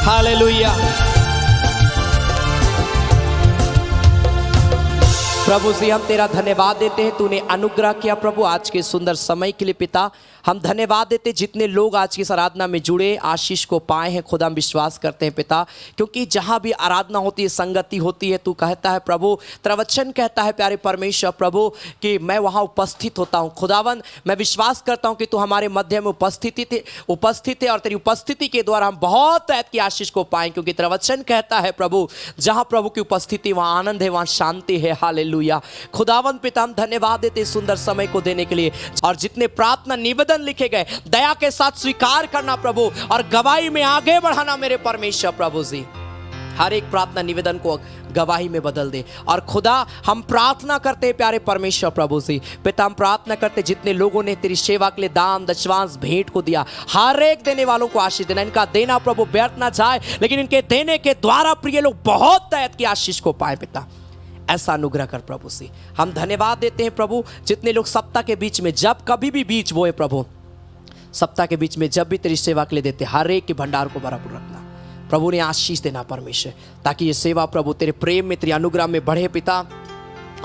हालेलुया। प्रभु जी हम तेरा धन्यवाद देते हैं, तूने अनुग्रह किया प्रभु आज के सुंदर समय के लिए। पिता हम धन्यवाद देते, जितने लोग आज की इस आराधना में जुड़े आशीष को पाए हैं खुदा हम विश्वास करते हैं पिता, क्योंकि जहाँ भी आराधना होती है संगति होती है। तू कहता है प्रभु, तेरा वचन कहता है प्यारे परमेश्वर प्रभु कि मैं वहाँ उपस्थित होता हूँ। खुदावन मैं विश्वास करता हूँ कि तू हमारे मध्य में उपस्थित है और तेरी उपस्थिति के द्वारा हम बहुत ऐत की आशीष को पाएं, क्योंकि तेरा वचन कहता है प्रभु जहाँ प्रभु की उपस्थिति वहाँ आनंद है, वहाँ शांति है। हालेलुया। खुदावन पिता हम धन्यवाद देते सुंदर समय को देने के लिए। और जितने प्रार्थना निवेदन लिखे गए दया के साथ स्वीकार करना प्रभु और गवाही में आगे बढ़ाना मेरे परमेश्वर प्रभु जी। हर एक प्रार्थना निवेदन को गवाही में बदल दे। और खुदा हम प्रार्थना करते हैं प्यारे परमेश्वर प्रभु जी। पिता हम प्रार्थना करते जितने लोगों ने तेरी सेवा के लिए दान दशवांश भेंट को दिया, हर एक देने वालों को आशीष देना। इनका देना प्रभु व्यर्थ ना जाए, लेकिन इनके देने के द्वारा प्रिय लोग बहुत दया की आशीष को पाए। पिता ऐसा अनुग्रह कर प्रभु से। हम धन्यवाद देते हैं प्रभु जितने लोग सप्ताह के बीच में जब कभी भी बीच बोए प्रभु, सप्ताह के बीच में जब भी तेरी सेवा के लिए देते, हर एक के भंडार को भरपूर रखना प्रभु ने आशीष देना परमेश्वर, ताकि ये सेवा प्रभु तेरे प्रेम में तेरे अनुग्रह में बढ़े पिता।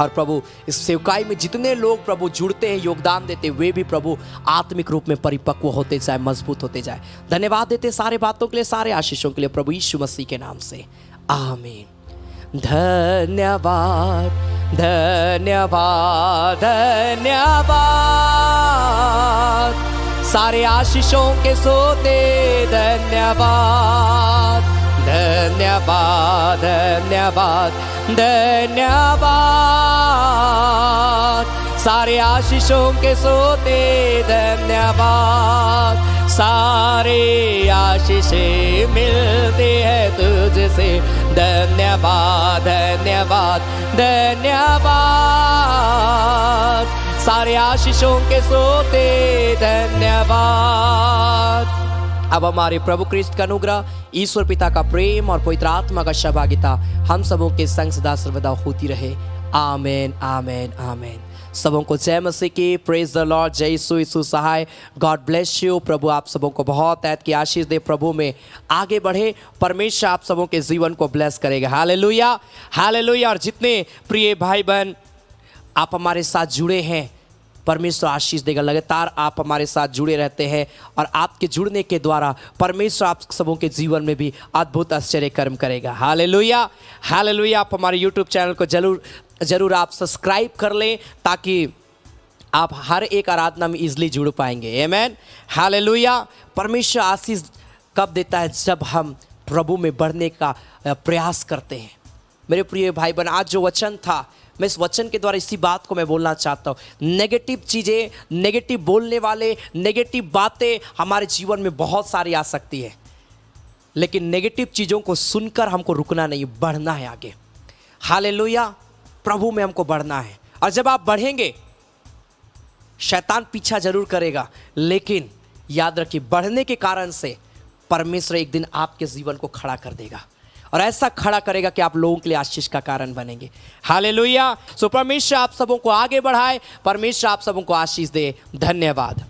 और प्रभु इस सेवकाई में जितने लोग प्रभु जुड़ते हैं योगदान देते, वे भी प्रभु आत्मिक रूप में परिपक्व होते जाए, मजबूत होते जाए। धन्यवाद देते सारे बातों के लिए, सारे आशीषों के लिए प्रभु यीशु मसीह के नाम से आमीन। धन्यवाद धन्यवाद धन्यवाद सारे आशीषों के सोते धन्यवाद धन्यवाद धन्यवाद धन्यवाद सारे आशीषों के सोते धन्यवाद। सारे आशीषें मिलते हैं तुझसे धन्यवाद धन्यवाद धन्यवाद सारे आशीषों के सोते धन्यवाद। अब हमारे प्रभु क्रिस्त का अनुग्रह, ईश्वर पिता का प्रेम और पवित्र आत्मा का सहभागिता हम सबों के संग सदा सर्वदा होती रहे। आमेन आमेन आमेन। सबों को जय मसीह की। Praise the Lord. जय यीशु, यीशु सहाय। God bless you. प्रभु आप सबों को बहुत ऐत की आशीष दे, प्रभु में आगे बढ़े। परमेश्वर आप सबों के जीवन को ब्लेस करेगा। Hallelujah hallelujah. और जितने प्रिय भाई बहन आप हमारे साथ जुड़े हैं, परमेश्वर आशीष देगा। लगातार आप हमारे साथ जुड़े रहते हैं और आपके जुड़ने के द्वारा परमेश्वर आप सबों के जीवन में भी अद्भुत आश्चर्य कर्म करेगा। Hallelujah hallelujah. आप हमारे यूट्यूब चैनल को जरूर आप सब्सक्राइब कर लें, ताकि आप हर एक आराधना में इजली जुड़ पाएंगे। आमीन हालेलुया। परमेश्वर आशीष कब देता है? जब हम प्रभु में बढ़ने का प्रयास करते हैं। मेरे प्रिय भाई बहन, आज जो वचन था मैं इस वचन के द्वारा इसी बात को मैं बोलना चाहता हूँ। नेगेटिव चीज़ें, नेगेटिव बोलने वाले, नेगेटिव बातें हमारे जीवन में बहुत सारी आ सकती है, लेकिन नेगेटिव चीज़ों को सुनकर हमको रुकना नहीं, बढ़ना है आगे। हालेलुया, प्रभु में हमको बढ़ना है। और जब आप बढ़ेंगे, शैतान पीछा जरूर करेगा, लेकिन याद रखिए बढ़ने के कारण से परमेश्वर एक दिन आपके जीवन को खड़ा कर देगा, और ऐसा खड़ा करेगा कि आप लोगों के लिए आशीष का कारण बनेंगे। हालेलुया। सो परमेश्वर आप सबों को आगे बढ़ाए, परमेश्वर आप सबों को आशीष दे। धन्यवाद।